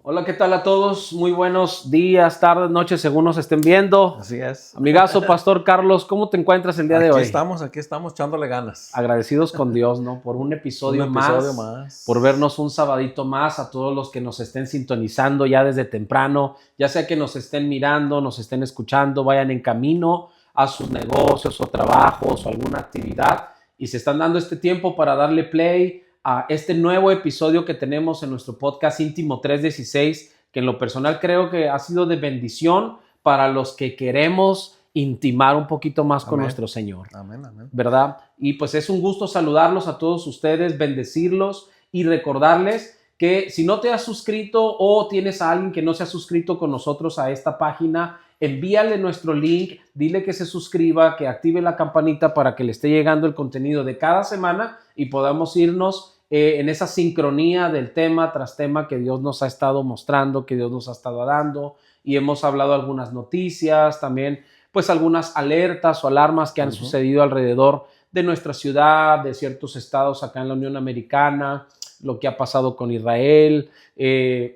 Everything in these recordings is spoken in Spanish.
Hola, ¿qué tal a todos? Muy buenos días, tardes, noches, según nos estén viendo. Así es. Amigazo, Pastor Carlos, ¿cómo te encuentras el día de hoy? Aquí estamos echándole ganas. Agradecidos con Dios, ¿no? Por un Un episodio episodio más, más. por vernos un sabadito más, a todos los que nos estén sintonizando ya desde temprano, ya sea que nos estén mirando, nos estén escuchando, vayan en camino a sus negocios o trabajos o alguna actividad y se están dando este tiempo para darle play a este nuevo episodio que tenemos en nuestro podcast Íntimo 316, que en lo personal creo que ha sido de bendición para los que queremos intimar un poquito más con nuestro Señor. Amén, amén. ¿Verdad? Y pues es un gusto saludarlos a todos ustedes, bendecirlos y recordarles que si no te has suscrito o tienes a alguien que no se ha suscrito con nosotros a esta página, envíale nuestro link, dile que se suscriba, que active la campanita para que le esté llegando el contenido de cada semana y podamos irnos en esa sincronía del tema tras tema que Dios nos ha estado mostrando, que Dios nos ha estado dando, y hemos hablado algunas noticias, también pues algunas alertas o alarmas que han sucedido alrededor de nuestra ciudad, de ciertos estados acá en la Unión Americana, lo que ha pasado con Israel,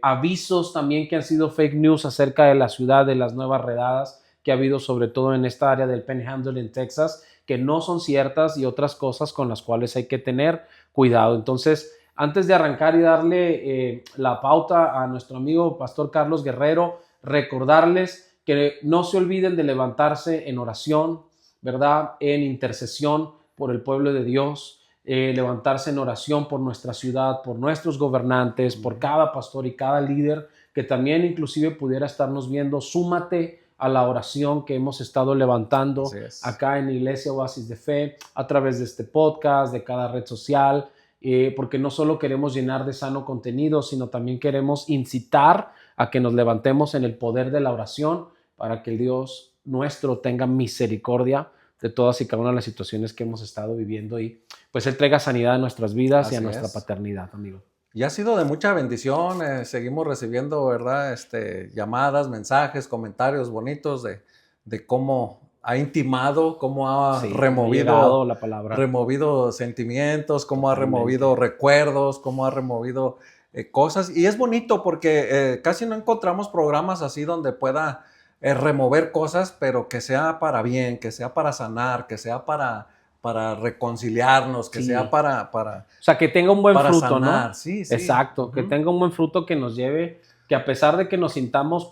avisos también que han sido fake news acerca de la ciudad, de las nuevas redadas que ha habido sobre todo en esta área del Panhandle en Texas, que no son ciertas, y otras cosas con las cuales hay que tener cuidado. Entonces, antes de arrancar y darle la pauta a nuestro amigo Pastor Carlos Guerrero, recordarles que no se olviden de levantarse en oración, ¿verdad? En intercesión por el pueblo de Dios, levantarse en oración por nuestra ciudad, por nuestros gobernantes, por cada pastor y cada líder que también inclusive pudiera estarnos viendo. Súmate a la oración que hemos estado levantando acá en Iglesia Oasis de Fe, a través de este podcast, de cada red social, porque no solo queremos llenar de sano contenido, sino también queremos incitar a que nos levantemos en el poder de la oración para que el Dios nuestro tenga misericordia de todas y cada una de las situaciones que hemos estado viviendo y pues Él traiga sanidad a nuestras vidas y a nuestra paternidad, amigo. Y ha sido de mucha bendición, seguimos recibiendo, ¿verdad? Llamadas, mensajes, comentarios bonitos de cómo ha intimado, cómo ha removido, la palabra. removido sentimientos, cómo ha removido recuerdos, cómo ha removido cosas. Y es bonito porque casi no encontramos programas así donde pueda remover cosas, pero que sea para bien, que sea para sanar, que sea para reconciliarnos, que sea para... O sea, que tenga un buen fruto, sanar, ¿no? Sí. Exacto, que tenga un buen fruto que nos lleve, que a pesar de que nos sintamos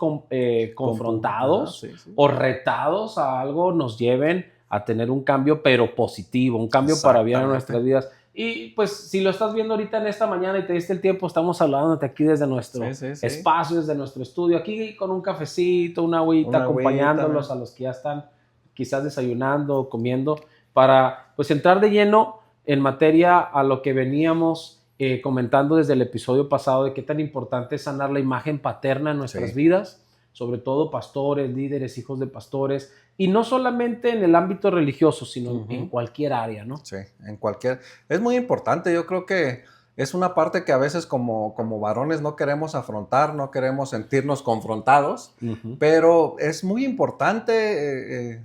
confrontados o retados a algo, nos lleven a tener un cambio, pero positivo, un cambio para bien en nuestras vidas. Y pues si lo estás viendo ahorita en esta mañana y te diste el tiempo, estamos hablándote aquí desde nuestro espacio, desde nuestro estudio, aquí con un cafecito, una agüita, acompañándolos a los que ya están quizás desayunando o comiendo, para pues entrar de lleno en materia a lo que veníamos comentando desde el episodio pasado, de qué tan importante es sanar la imagen paterna en nuestras vidas, sobre todo pastores, líderes, hijos de pastores, y no solamente en el ámbito religioso, sino en cualquier área, ¿no? Sí, en cualquier... Es muy importante, yo creo que es una parte que a veces como varones no queremos afrontar, no queremos sentirnos confrontados, pero es muy importante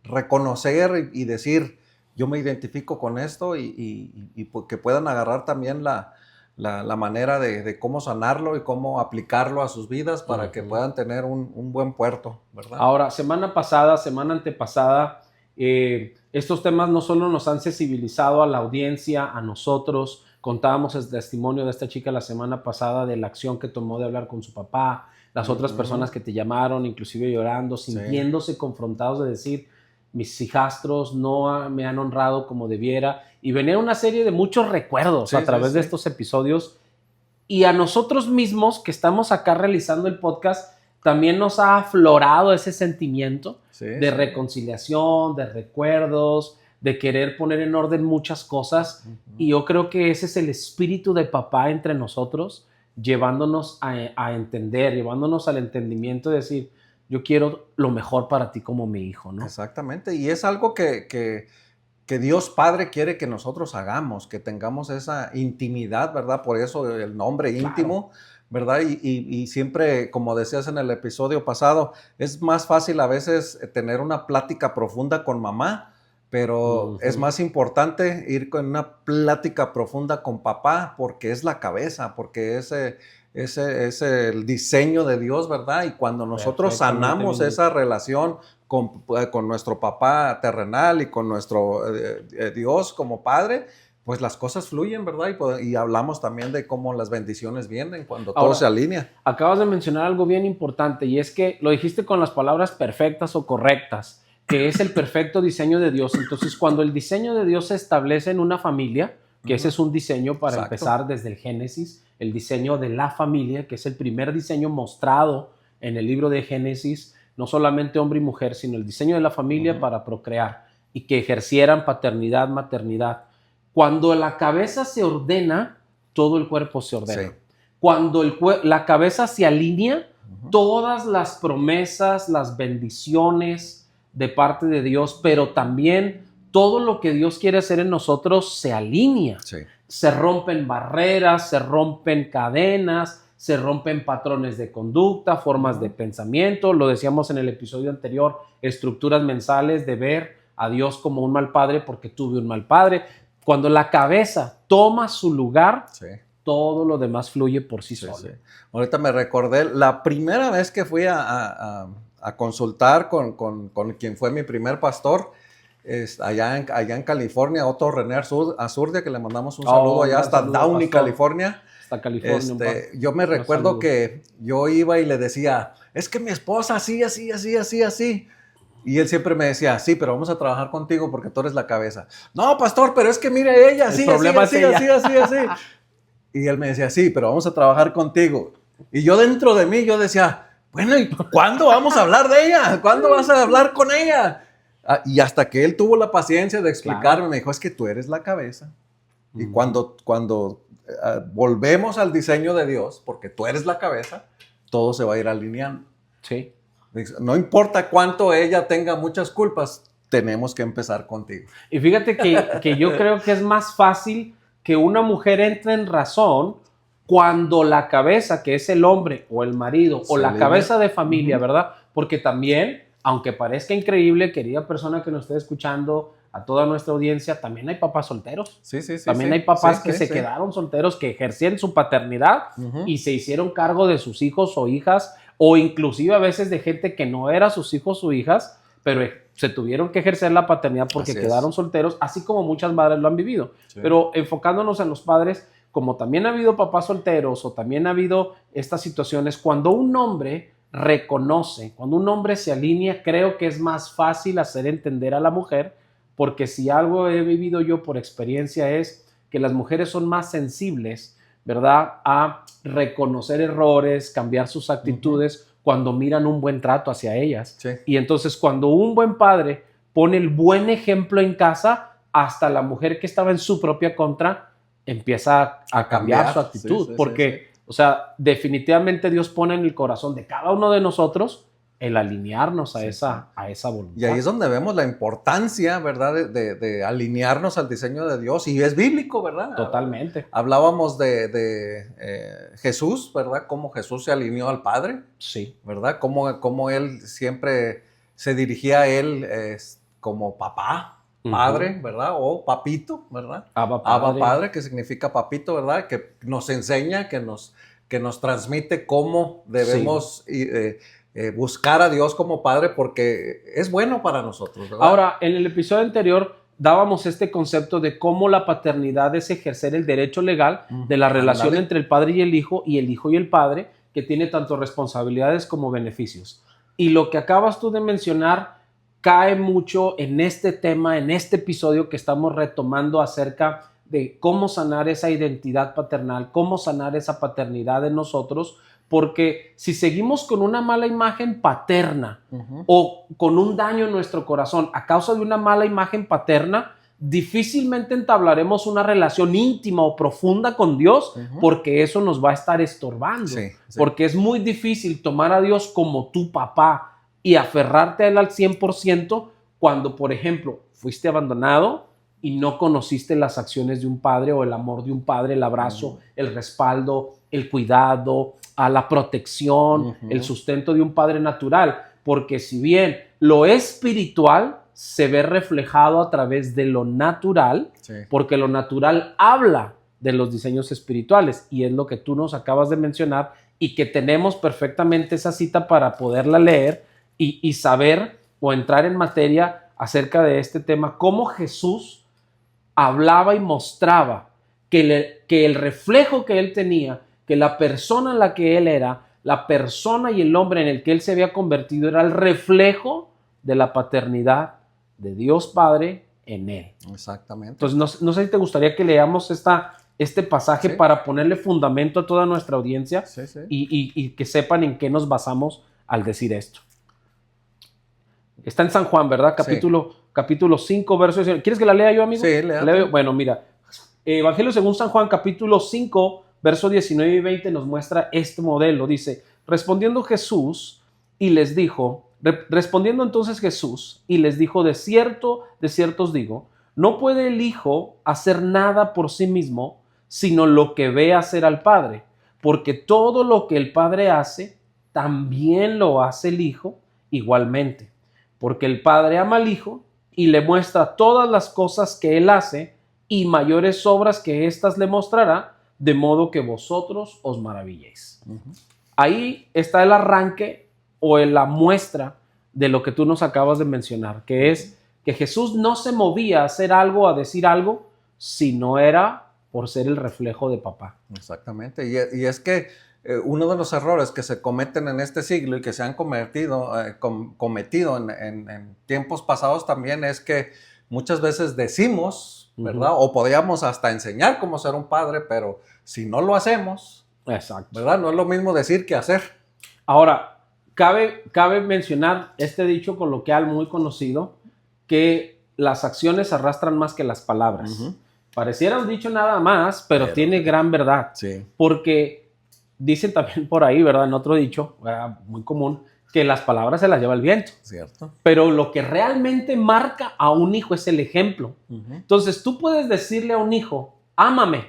reconocer y decir, yo me identifico con esto y que puedan agarrar también la manera de cómo sanarlo y cómo aplicarlo a sus vidas para que puedan tener un buen puerto, ¿verdad? Ahora, semana pasada, semana antepasada, estos temas no solo nos han sensibilizado a la audiencia, a nosotros. Contábamos el testimonio de esta chica la semana pasada de la acción que tomó de hablar con su papá, las otras personas que te llamaron, inclusive llorando, sintiéndose confrontados de decir, mis hijastros no me han honrado como debiera, y venía una serie de muchos recuerdos a través de estos episodios, y a nosotros mismos que estamos acá realizando el podcast, también nos ha aflorado ese sentimiento de reconciliación, de recuerdos, de querer poner en orden muchas cosas, y yo creo que ese es el espíritu de papá entre nosotros, llevándonos a entender, llevándonos al entendimiento de decir, yo quiero lo mejor para ti como mi hijo, ¿no? Exactamente, y es algo que Dios Padre quiere que nosotros hagamos, que tengamos esa intimidad, ¿verdad? Por eso el nombre íntimo, ¿verdad? Y siempre, como decías en el episodio pasado, es más fácil a veces tener una plática profunda con mamá pero es más importante ir con una plática profunda con papá porque es la cabeza, porque ese es el diseño de Dios, ¿verdad? Y cuando nosotros sanamos esa relación con nuestro papá terrenal y con nuestro Dios como padre, pues las cosas fluyen, ¿verdad? Y hablamos también de cómo las bendiciones vienen cuando todo se alinea. Acabas de mencionar algo bien importante y es que lo dijiste con las palabras perfectas o correctas, que es el perfecto diseño de Dios. Entonces, cuando el diseño de Dios se establece en una familia, que ese es un diseño para empezar desde el Génesis, el diseño de la familia, que es el primer diseño mostrado en el libro de Génesis, no solamente hombre y mujer, sino el diseño de la familia para procrear y que ejercieran paternidad, maternidad. Cuando la cabeza se ordena, todo el cuerpo se ordena. Sí. Cuando la cabeza se alinea, todas las promesas, las bendiciones de parte de Dios, pero también todo lo que Dios quiere hacer en nosotros se alinea. Sí. Se rompen barreras, se rompen cadenas, se rompen patrones de conducta, formas de pensamiento. Lo decíamos en el episodio anterior, estructuras mentales de ver a Dios como un mal padre porque tuve un mal padre. Cuando la cabeza toma su lugar, todo lo demás fluye por sí solo. Sí. Ahorita me recordé la primera vez que fui a consultar con quien fue mi primer pastor, allá en California, Otto René Azurdia, que le mandamos un saludo allá hasta Downey, California. Hasta California. Yo me recuerdo que yo iba y le decía, es que mi esposa así. Y él siempre me decía, sí, pero vamos a trabajar contigo porque tú eres la cabeza. No, pastor, pero es que mire ella, así. Y él me decía, sí, pero vamos a trabajar contigo. Y yo dentro de mí, yo decía, bueno, ¿y cuándo vamos a hablar de ella? ¿Cuándo vas a hablar con ella? Y hasta que él tuvo la paciencia de explicarme, me dijo, es que tú eres la cabeza. Y cuando volvemos al diseño de Dios, porque tú eres la cabeza, todo se va a ir alineando. Sí. No importa cuánto ella tenga muchas culpas, tenemos que empezar contigo. Y fíjate que yo creo que es más fácil que una mujer entre en razón cuando la cabeza, que es el hombre o el marido o la cabeza de familia, ¿verdad? Porque también, aunque parezca increíble, querida persona que nos esté escuchando, a toda nuestra audiencia, también hay papás solteros. Sí. También hay papás que se quedaron solteros, que ejercían su paternidad y se hicieron cargo de sus hijos o hijas, o inclusive a veces de gente que no era sus hijos o hijas, pero se tuvieron que ejercer la paternidad porque quedaron solteros, así como muchas madres lo han vivido. Sí. Pero enfocándonos en los padres, como también ha habido papás solteros o también ha habido estas situaciones, cuando un hombre reconoce, cuando un hombre se alinea, creo que es más fácil hacer entender a la mujer, porque si algo he vivido yo por experiencia es que las mujeres son más sensibles, ¿verdad?, a reconocer errores, cambiar sus actitudes cuando miran un buen trato hacia ellas. Sí. Y entonces cuando un buen padre pone el buen ejemplo en casa, hasta la mujer que estaba en su propia contra empieza a cambiar su actitud. Porque, o sea, definitivamente Dios pone en el corazón de cada uno de nosotros el alinearnos a esa voluntad. Y ahí es donde vemos la importancia, ¿verdad?, de alinearnos al diseño de Dios. Y es bíblico, ¿verdad? Totalmente. Hablábamos de Jesús, ¿verdad? Cómo Jesús se alineó al Padre. Sí. ¿Verdad? Cómo él siempre se dirigía a él como papá, padre, ¿verdad? O papito, ¿verdad? Abba Padre, que significa papito, ¿verdad? Que nos enseña, que nos transmite cómo debemos buscar a Dios como Padre porque es bueno para nosotros, ¿verdad? Ahora, en el episodio anterior dábamos este concepto de cómo la paternidad es ejercer el derecho legal de la relación entre el padre y el hijo y el padre, que tiene tanto responsabilidades como beneficios. Y lo que acabas tú de mencionar cae mucho en este tema, en este episodio que estamos retomando acerca de cómo sanar esa identidad paternal, cómo sanar esa paternidad en nosotros, porque si seguimos con una mala imagen paterna o con un daño en nuestro corazón a causa de una mala imagen paterna, difícilmente entablaremos una relación íntima o profunda con Dios porque eso nos va a estar estorbando. Sí. Porque es muy difícil tomar a Dios como tu papá y aferrarte a Él al 100% cuando, por ejemplo, fuiste abandonado y no conociste las acciones de un padre o el amor de un padre, el abrazo, el respaldo, el cuidado, a la protección, el sustento de un padre natural. Porque si bien lo espiritual se ve reflejado a través de lo natural, Sí. porque lo natural habla de los diseños espirituales y es lo que tú nos acabas de mencionar y que tenemos perfectamente esa cita para poderla leer y saber o entrar en materia acerca de este tema, cómo Jesús hablaba y mostraba que el reflejo que él tenía, que la persona en la que él era, la persona y el hombre en el que él se había convertido era el reflejo de la paternidad de Dios Padre en él. Exactamente. Entonces, no sé si te gustaría que leamos este pasaje Sí. para ponerle fundamento a toda nuestra audiencia Sí, sí. y que sepan en qué nos basamos al decir esto. Está en San Juan, ¿verdad? Capítulo 5, verso 19. ¿Quieres que la lea yo, amigo? Sí, léate. Bueno, mira. Evangelio según San Juan, capítulo 5, verso 19 y 20 nos muestra este modelo. Dice, respondiendo entonces Jesús y les dijo, de cierto os digo, no puede el Hijo hacer nada por sí mismo, sino lo que ve hacer al Padre, porque todo lo que el Padre hace, también lo hace el Hijo igualmente, porque el Padre ama al Hijo y le muestra todas las cosas que él hace y mayores obras que éstas le mostrará, de modo que vosotros os maravilléis. Ahí está el arranque o la muestra de lo que tú nos acabas de mencionar, que es que Jesús no se movía a hacer algo, a decir algo, si no era por ser el reflejo de papá. Exactamente. Y es que uno de los errores que se cometen en este siglo y que se han cometido en tiempos pasados también es que muchas veces decimos, ¿verdad? O podríamos hasta enseñar cómo ser un padre, pero si no lo hacemos, Exacto. ¿verdad? No es lo mismo decir que hacer. Ahora, cabe mencionar este dicho coloquial muy conocido, que las acciones arrastran más que las palabras. Pareciera un dicho nada más, pero tiene gran verdad. Sí. Porque dicen también por ahí, ¿verdad? En otro dicho, muy común, que las palabras se las lleva el viento. Cierto. Pero lo que realmente marca a un hijo es el ejemplo. Entonces tú puedes decirle a un hijo, ámame,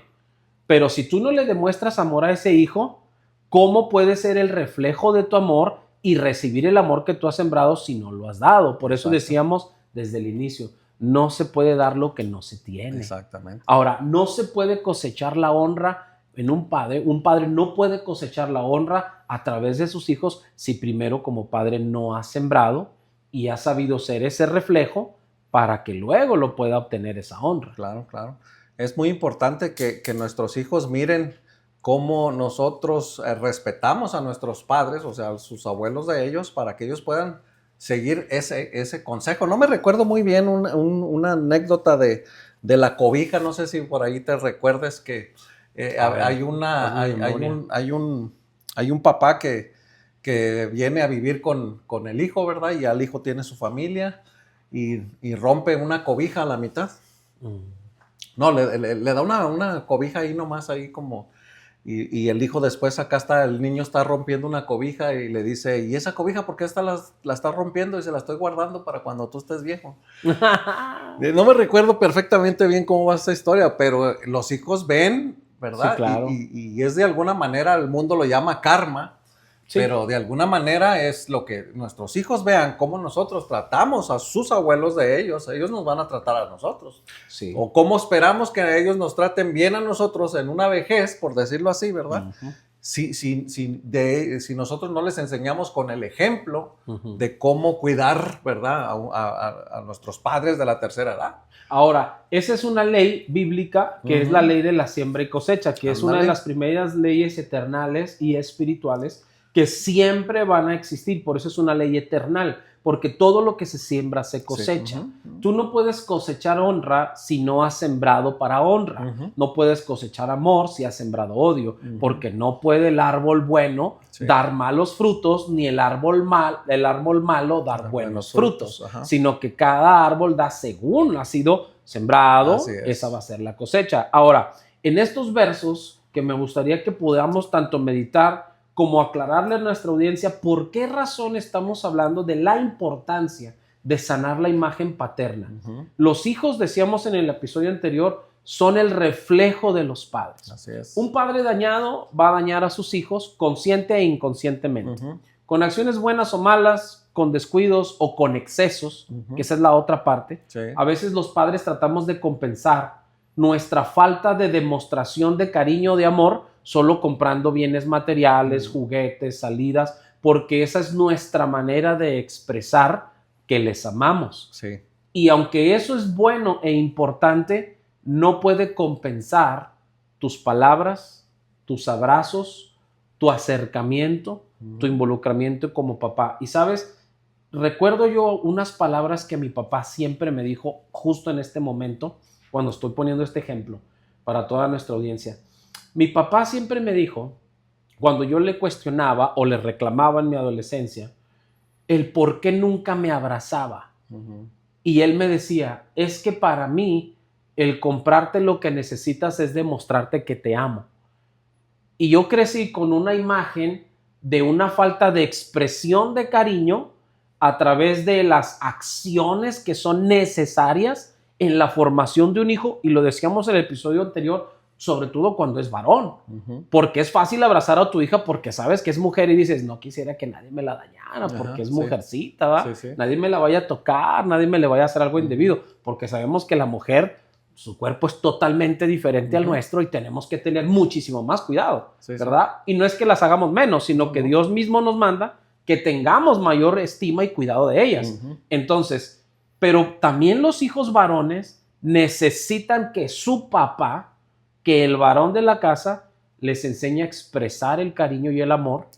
pero si tú no le demuestras amor a ese hijo, ¿cómo puede ser el reflejo de tu amor y recibir el amor que tú has sembrado si no lo has dado? Por eso decíamos desde el inicio, no se puede dar lo que no se tiene. Exactamente. Ahora, no se puede cosechar la honra en un padre. Un padre no puede cosechar la honra a través de sus hijos si primero como padre no ha sembrado y ha sabido ser ese reflejo para que luego lo pueda obtener esa honra. Claro, claro. Es muy importante que nuestros hijos miren cómo nosotros respetamos a nuestros padres, o sea, a sus abuelos de ellos, para que ellos puedan seguir ese consejo. No me recuerdo muy bien una anécdota de la cobija, no sé si por ahí te recuerdes que hay un papá que viene a vivir con el hijo, ¿verdad? Y al hijo tiene su familia y rompe una cobija a la mitad. No, le da una cobija ahí nomás, ahí como... Y el hijo después acá está, el niño está rompiendo una cobija y le dice, ¿y esa cobija por qué la está rompiendo? Y se la estoy guardando para cuando tú estés viejo. No me recuerdo perfectamente bien cómo va esa historia, pero los hijos ven, ¿verdad? Sí, claro. Y es de alguna manera, el mundo lo llama karma. Sí. Pero de alguna manera es lo que nuestros hijos vean, cómo nosotros tratamos a sus abuelos de ellos nos van a tratar a nosotros. Sí. O cómo esperamos que ellos nos traten bien a nosotros en una vejez, por decirlo así, ¿verdad? Si nosotros no les enseñamos con el ejemplo de cómo cuidar, ¿verdad? A nuestros padres de la tercera edad. Ahora, esa es una ley bíblica que es la ley de la siembra y cosecha, que es una de las primeras leyes eternales y espirituales que siempre van a existir, por eso es una ley eternal, porque todo lo que se siembra se cosecha. Sí. Tú no puedes cosechar honra si no has sembrado para honra. No puedes cosechar amor si has sembrado odio, porque no puede el árbol bueno dar malos frutos, ni el árbol malo dar buenos frutos, sino que cada árbol da según ha sido sembrado, esa va a ser la cosecha. Ahora, en estos versos que me gustaría que podamos tanto meditar como aclararle a nuestra audiencia por qué razón estamos hablando de la importancia de sanar la imagen paterna. Los hijos, decíamos en el episodio anterior, son el reflejo de los padres. Así es. Un padre dañado va a dañar a sus hijos consciente e inconscientemente. con acciones buenas o malas, con descuidos o con excesos, que esa es la otra parte. Sí. A veces los padres tratamos de compensar nuestra falta de demostración de cariño o de amor solo comprando bienes materiales, juguetes, salidas, porque esa es nuestra manera de expresar que les amamos. Sí. Y aunque eso es bueno e importante, no puede compensar tus palabras, tus abrazos, tu acercamiento, tu involucramiento como papá. Y sabes, recuerdo yo unas palabras que mi papá siempre me dijo justo en este momento, cuando estoy poniendo este ejemplo para toda nuestra audiencia. Mi papá siempre me dijo, cuando yo le cuestionaba o le reclamaba en mi adolescencia, el por qué nunca me abrazaba. Y él me decía, es que para mí el comprarte lo que necesitas es demostrarte que te amo. Y yo crecí con una imagen de una falta de expresión de cariño a través de las acciones que son necesarias en la formación de un hijo, y lo decíamos en el episodio anterior, sobre todo cuando es varón, porque es fácil abrazar a tu hija porque sabes que es mujer y dices, no quisiera que nadie me la dañara porque es mujercita, ¿va? Sí. Nadie me la vaya a tocar, nadie me le vaya a hacer algo indebido, porque sabemos que la mujer, su cuerpo es totalmente diferente al nuestro y tenemos que tener muchísimo más cuidado, ¿verdad? Y no es que las hagamos menos, sino que Dios mismo nos manda que tengamos mayor estima y cuidado de ellas. Entonces, pero también los hijos varones necesitan que su papá, que el varón de la casa, les enseñe a expresar el cariño y el amor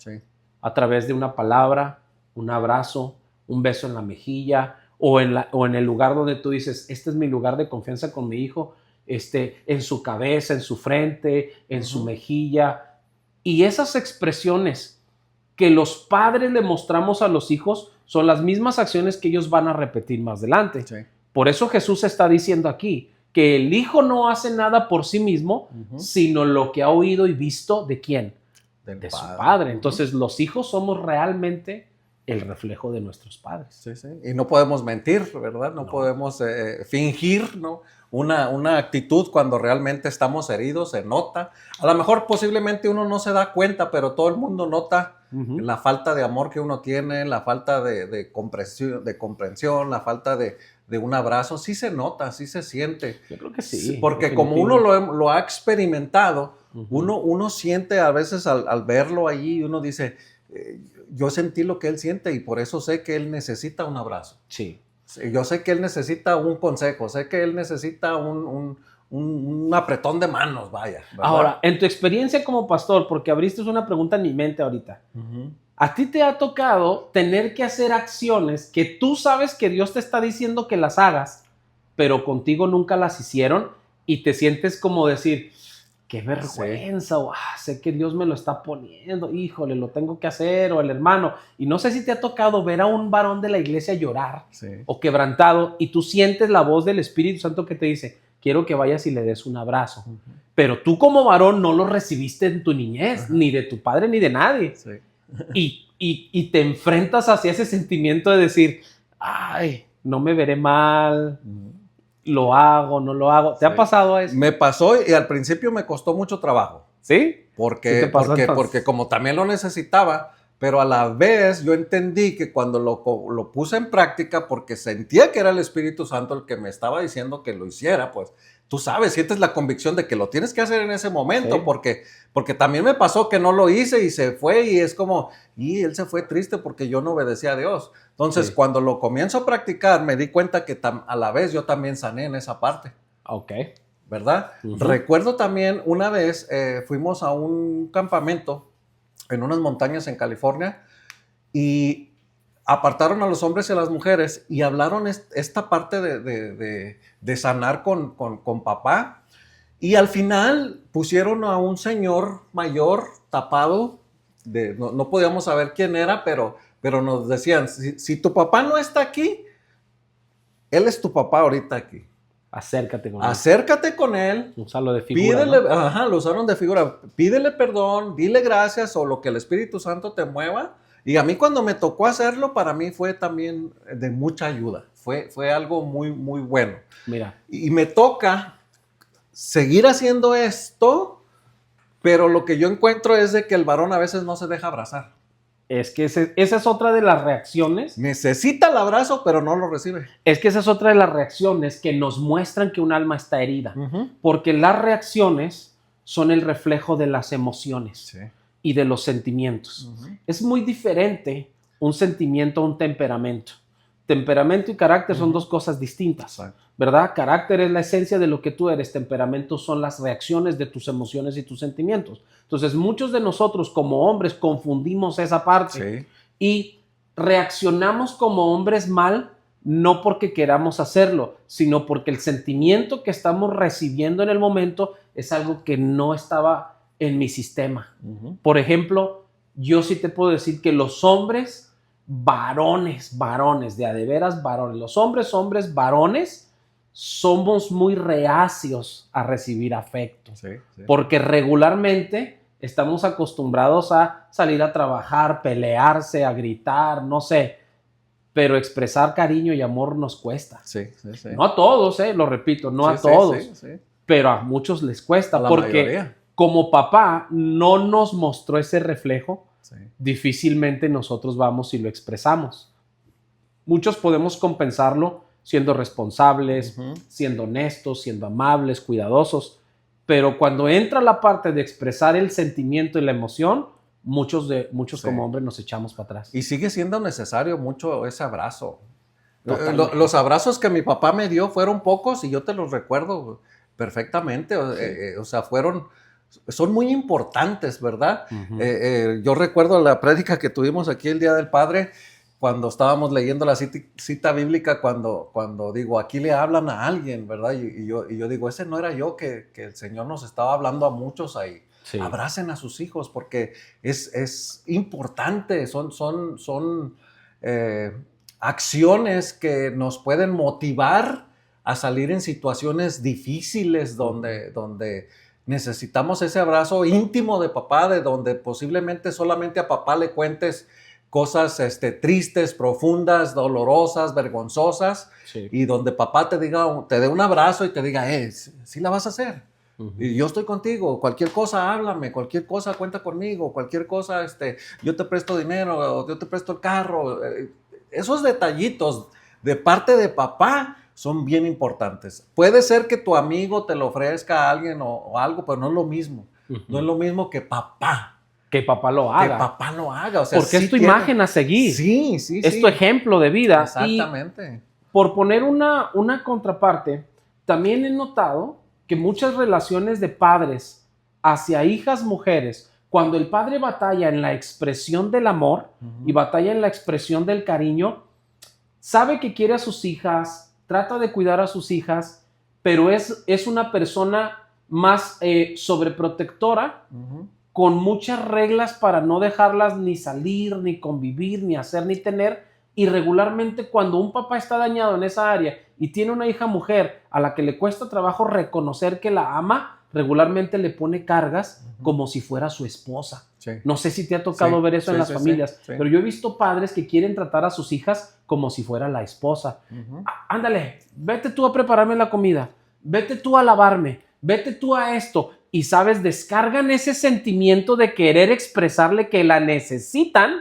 a través de una palabra, un abrazo, un beso en la mejilla, o en el lugar donde tú dices, este es mi lugar de confianza con mi hijo, en su cabeza, en su frente, en su mejilla. Y esas expresiones que los padres le mostramos a los hijos son las mismas acciones que ellos van a repetir más adelante. Por eso Jesús está diciendo aquí que el hijo no hace nada por sí mismo, sino lo que ha oído y visto ¿de quién? De su padre. Entonces los hijos somos realmente el reflejo de nuestros padres. Y no podemos mentir, ¿verdad? No podemos fingir, ¿no? Una actitud cuando realmente estamos heridos, se nota. A lo mejor posiblemente uno no se da cuenta, pero todo el mundo nota la falta de amor que uno tiene, la falta de comprensión, la falta de un abrazo. Sí se nota, sí se siente. Yo creo que sí. Porque como uno lo ha experimentado, uno siente a veces al verlo allí, uno dice, yo sentí lo que él siente y por eso sé que él necesita un abrazo. Sí. Yo sé que él necesita un consejo, sé que él necesita un apretón de manos, vaya, ¿verdad? Ahora, en tu experiencia como pastor, porque abriste una pregunta en mi mente ahorita, ¿a ti te ha tocado tener que hacer acciones que tú sabes que Dios te está diciendo que las hagas, pero contigo nunca las hicieron y te sientes como decir, qué vergüenza, sé que Dios me lo está poniendo, híjole, lo tengo que hacer, o el hermano? Y no sé si te ha tocado ver a un varón de la iglesia llorar o quebrantado y tú sientes la voz del Espíritu Santo que te dice, quiero que vayas y le des un abrazo. Pero tú como varón no lo recibiste en tu niñez, ni de tu padre ni de nadie. Y te enfrentas hacia ese sentimiento de decir, ay, no me veré mal, lo hago, no lo hago. ¿Te ha pasado eso? Me pasó y al principio me costó mucho trabajo. ¿Sí? Porque como también lo necesitaba, pero a la vez yo entendí que cuando lo puse en práctica, porque sentía que era el Espíritu Santo el que me estaba diciendo que lo hiciera, pues tú sabes, sientes la convicción de que lo tienes que hacer en ese momento, porque también me pasó que no lo hice y se fue y es como, y él se fue triste porque yo no obedecí a Dios. Entonces, cuando lo comienzo a practicar, me di cuenta que a la vez yo también sané en esa parte. Ok. ¿Verdad? Recuerdo también una vez, fuimos a un campamento en unas montañas en California y apartaron a los hombres y a las mujeres y hablaron esta parte de sanar con papá, y al final pusieron a un señor mayor tapado, no podíamos saber quién era, pero nos decían, si tu papá no está aquí, él es tu papá ahorita aquí. Acércate con él. Usarlo de figura. Pídele, ¿no? Lo usaron de figura. Pídele perdón, dile gracias o lo que el Espíritu Santo te mueva. Y a mí cuando me tocó hacerlo, para mí fue también de mucha ayuda. Fue algo muy, muy bueno. Mira. Y me toca seguir haciendo esto, pero lo que yo encuentro es de que el varón a veces no se deja abrazar. Es que esa es otra de las reacciones. Necesita el abrazo, pero no lo recibe. Es que esa es otra de las reacciones que nos muestran que un alma está herida. Porque las reacciones son el reflejo de las emociones y de los sentimientos. Es muy diferente un sentimiento a un temperamento. Temperamento y carácter son dos cosas distintas, ¿verdad? Carácter es la esencia de lo que tú eres. Temperamento son las reacciones de tus emociones y tus sentimientos. Entonces, muchos de nosotros como hombres confundimos esa parte y reaccionamos como hombres mal, no porque queramos hacerlo, sino porque el sentimiento que estamos recibiendo en el momento es algo que no estaba en mi sistema. Por ejemplo, yo sí te puedo decir que los hombres varones, de a de veras varones, los hombres varones, somos muy reacios a recibir afecto, porque regularmente estamos acostumbrados a salir a trabajar, pelearse, a gritar, no sé, pero expresar cariño y amor nos cuesta. No a todos, lo repito, no a todos, pero a muchos les cuesta, porque mayoría. Como papá no nos mostró ese reflejo. Difícilmente nosotros vamos y lo expresamos. Muchos podemos compensarlo siendo responsables, siendo honestos, siendo amables, cuidadosos, pero cuando entra la parte de expresar el sentimiento y la emoción, muchos como hombres nos echamos para atrás. Y sigue siendo necesario mucho ese abrazo. Los abrazos que mi papá me dio fueron pocos y yo te los recuerdo perfectamente. O sea, son muy importantes, ¿verdad? Yo recuerdo la prédica que tuvimos aquí el Día del Padre, cuando estábamos leyendo la cita bíblica, cuando digo, aquí le hablan a alguien, ¿verdad? Y yo digo, ese no era yo, que el Señor nos estaba hablando a muchos ahí. Abracen a sus hijos, porque es importante, son acciones que nos pueden motivar a salir en situaciones difíciles donde necesitamos ese abrazo íntimo de papá, de donde posiblemente solamente a papá le cuentes cosas tristes, profundas, dolorosas, vergonzosas, y donde papá te dé un abrazo y te diga, sí la vas a hacer. Y yo estoy contigo, cualquier cosa háblame, cualquier cosa cuenta conmigo, cualquier cosa, yo te presto dinero, o yo te presto el carro. Esos detallitos de parte de papá son bien importantes. Puede ser que tu amigo te lo ofrezca a alguien o algo, pero no es lo mismo. No es lo mismo que papá. Que papá lo haga. Que papá lo haga. O sea, porque es tu imagen a seguir. Sí. Es tu ejemplo de vida. Exactamente. Y por poner una contraparte, también he notado que muchas relaciones de padres hacia hijas mujeres, cuando el padre batalla en la expresión del amor y batalla en la expresión del cariño, sabe que quiere a sus hijas, trata de cuidar a sus hijas, pero es una persona más sobreprotectora, con muchas reglas para no dejarlas ni salir, ni convivir, ni hacer, ni tener. Y regularmente cuando un papá está dañado en esa área y tiene una hija mujer a la que le cuesta trabajo reconocer que la ama, regularmente le pone cargas como si fuera su esposa. No sé si te ha tocado ver eso en las familias, pero yo he visto padres que quieren tratar a sus hijas como si fuera la esposa. Ándale, vete tú a prepararme la comida, vete tú a lavarme, vete tú a esto. Y sabes, descargan ese sentimiento de querer expresarle que la necesitan,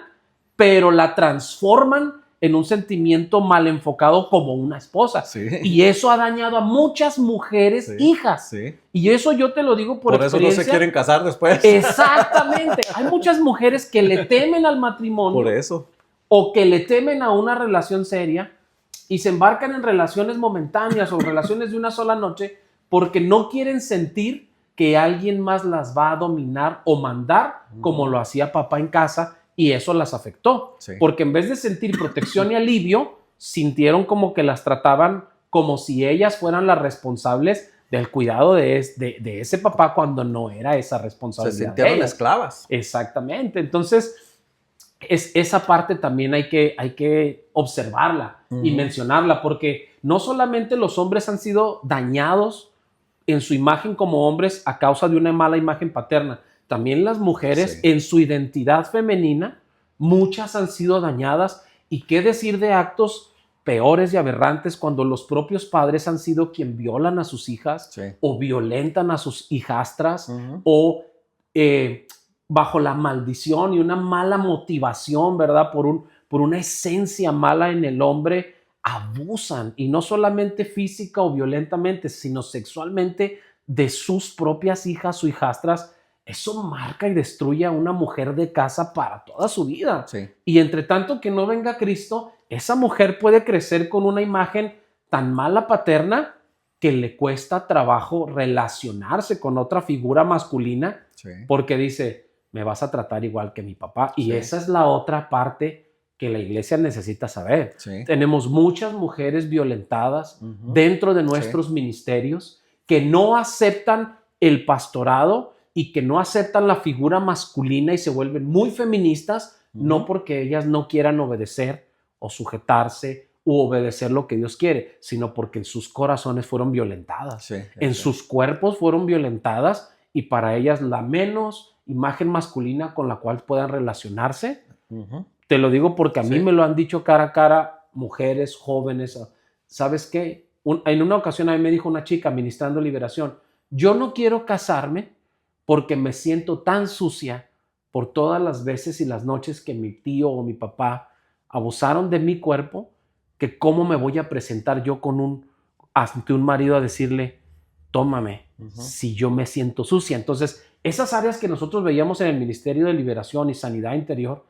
pero la transforman en un sentimiento mal enfocado como una esposa. Y eso ha dañado a muchas mujeres hijas. Y eso yo te lo digo por experiencia. Por eso no se quieren casar después. Exactamente. Hay muchas mujeres que le temen al matrimonio. Por eso. O que le temen a una relación seria y se embarcan en relaciones momentáneas o relaciones de una sola noche porque no quieren sentir que alguien más las va a dominar o mandar como lo hacía papá en casa, y eso las afectó. Porque en vez de sentir protección y alivio, sintieron como que las trataban como si ellas fueran las responsables del cuidado de ese papá, cuando no era esa responsabilidad. Se sintieron esclavas. Exactamente. Entonces, esa parte también hay que observarla y mencionarla, porque no solamente los hombres han sido dañados en su imagen como hombres a causa de una mala imagen paterna, también las mujeres en su identidad femenina, muchas han sido dañadas. Y qué decir de actos peores y aberrantes cuando los propios padres han sido quien violan a sus hijas o violentan a sus hijastras o bajo la maldición y una mala motivación, ¿verdad? Por una esencia mala en el hombre, abusan, y no solamente física o violentamente, sino sexualmente de sus propias hijas o hijastras. Eso marca y destruye a una mujer de casa para toda su vida. Sí. Y entre tanto que no venga Cristo, esa mujer puede crecer con una imagen tan mala paterna que le cuesta trabajo relacionarse con otra figura masculina, Sí. porque dice, me vas a tratar igual que mi papá. Y Sí. esa es la otra parte que la iglesia necesita saber. Sí. Tenemos muchas mujeres violentadas Ujú. dentro de nuestros ministerios que no aceptan el pastorado y que no aceptan la figura masculina y se vuelven muy feministas, no porque ellas no quieran obedecer o sujetarse u obedecer lo que Dios quiere, sino porque en sus corazones fueron violentadas, Sí, en sí. sus cuerpos fueron violentadas, y para ellas la menos imagen masculina con la cual puedan relacionarse. Ujú. Te lo digo porque a mí Sí. me lo han dicho cara a cara mujeres jóvenes. ¿Sabes qué? En una ocasión a mí me dijo una chica ministrando liberación, yo no quiero casarme porque me siento tan sucia por todas las veces y las noches que mi tío o mi papá abusaron de mi cuerpo, que cómo me voy a presentar yo ante un marido a decirle, tómame, si yo me siento sucia. Entonces, esas áreas que nosotros veíamos en el Ministerio de Liberación y Sanidad Interior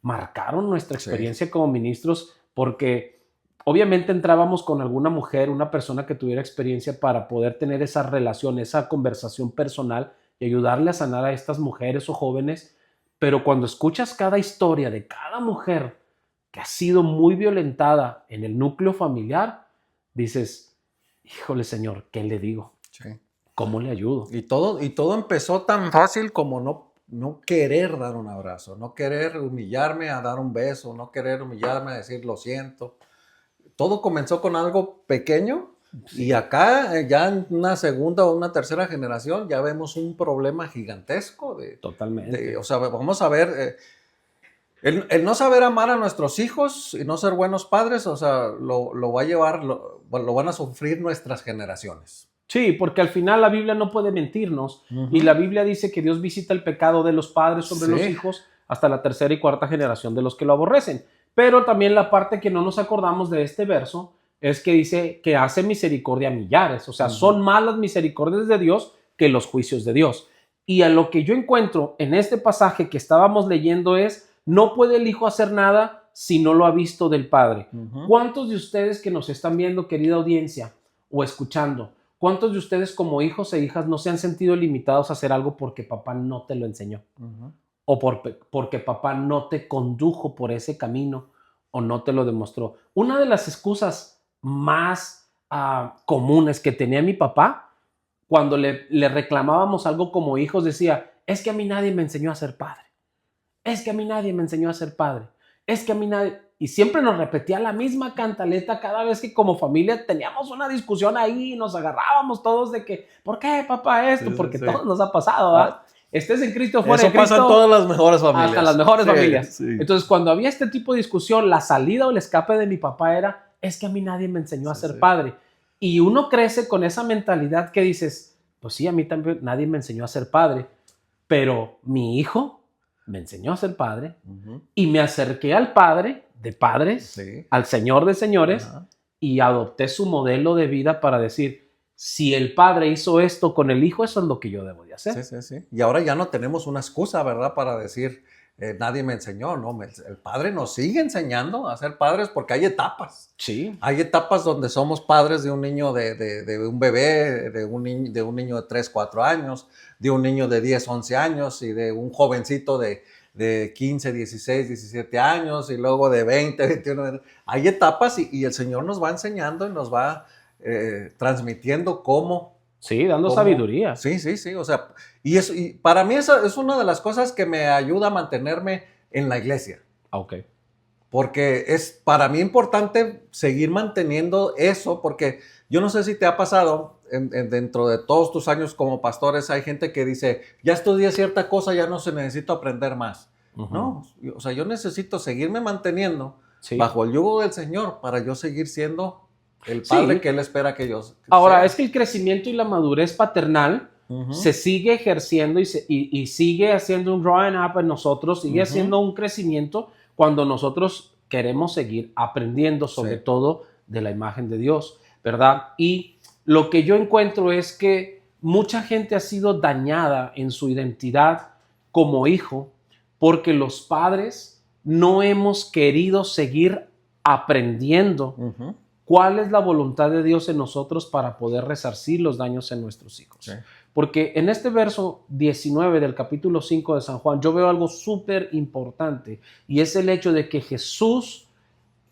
marcaron nuestra experiencia como ministros, porque obviamente entrábamos con alguna mujer, una persona que tuviera experiencia para poder tener esa relación, esa conversación personal y ayudarle a sanar a estas mujeres o jóvenes. Pero cuando escuchas cada historia de cada mujer que ha sido muy violentada en el núcleo familiar, dices, híjole Señor, ¿qué le digo? Sí. ¿Cómo le ayudo? Y todo empezó tan fácil como no querer dar un abrazo, no querer humillarme a dar un beso, no querer humillarme a decir lo siento. Todo comenzó con algo pequeño. Sí. Y acá ya en una segunda o una tercera generación ya vemos un problema gigantesco. Totalmente. O sea, vamos a ver, el no saber amar a nuestros hijos y no ser buenos padres, o sea, lo va a llevar, lo van a sufrir nuestras generaciones. Sí, porque al final la Biblia no puede mentirnos, y la Biblia dice que Dios visita el pecado de los padres sobre los hijos hasta la tercera y cuarta generación de los que lo aborrecen. Pero también la parte que no nos acordamos de este verso es que dice que hace misericordia a millares, o sea, son más las misericordias de Dios que los juicios de Dios. Y a lo que yo encuentro en este pasaje que estábamos leyendo es, no puede el hijo hacer nada si no lo ha visto del padre. ¿Cuántos de ustedes que nos están viendo, querida audiencia, o escuchando, cuántos de ustedes como hijos e hijas no se han sentido limitados a hacer algo porque papá no te lo enseñó? O porque papá no te condujo por ese camino o no te lo demostró. Una de las excusas más comunes que tenía mi papá cuando le reclamábamos algo como hijos, decía, es que a mí nadie me enseñó a ser padre. Es que a mí nadie me enseñó a ser padre. Es que a mí nadie... Y siempre nos repetía la misma cantaleta cada vez que como familia teníamos una discusión ahí y nos agarrábamos todos de que, ¿por qué papá esto? Sí, porque todos nos ha pasado, ¿verdad? Estés en Cristo, fuera de Cristo. Eso pasa en todas las mejores familias. Hasta las mejores familias. Sí. Entonces, cuando había este tipo de discusión, la salida o el escape de mi papá era, es que a mí nadie me enseñó a ser padre. Y uno crece con esa mentalidad que dices, pues sí, a mí también nadie me enseñó a ser padre, pero mi hijo me enseñó a ser padre y me acerqué al Padre de padres, al Señor de señores, y adopté su modelo de vida para decir, si el Padre hizo esto con el Hijo, eso es lo que yo debo de hacer. Sí. Y ahora ya no tenemos una excusa, ¿verdad? Para decir, nadie me enseñó, ¿no? El Padre nos sigue enseñando a ser padres porque hay etapas. Sí. Hay etapas donde somos padres de un niño, de un bebé, de un niño de 3, 4 años, de un niño de 10, 11 años y de un jovencito de 15, 16, 17 años y luego de 20, 21. Hay etapas y el Señor nos va enseñando y nos va transmitiendo cómo. Sí, dando sabiduría. Sí. O sea, y para mí eso es una de las cosas que me ayuda a mantenerme en la iglesia. Ok. Porque es para mí importante seguir manteniendo eso, porque yo no sé si te ha pasado, dentro de todos tus años como pastores, hay gente que dice, ya estudié cierta cosa, ya no se necesito aprender más. No, o sea, yo necesito seguirme manteniendo bajo el yugo del Señor para yo seguir siendo el padre que Él espera que yo sea. Ahora, es que el crecimiento y la madurez paternal se sigue ejerciendo y sigue haciendo un growing up en nosotros, sigue haciendo un crecimiento cuando nosotros queremos seguir aprendiendo sobre todo de la imagen de Dios, ¿verdad? Y lo que yo encuentro es que mucha gente ha sido dañada en su identidad como hijo porque los padres no hemos querido seguir aprendiendo cuál es la voluntad de Dios en nosotros para poder resarcir los daños en nuestros hijos. Sí. Porque en este verso 19 del capítulo 5 de San Juan, yo veo algo súper importante y es el hecho de que Jesús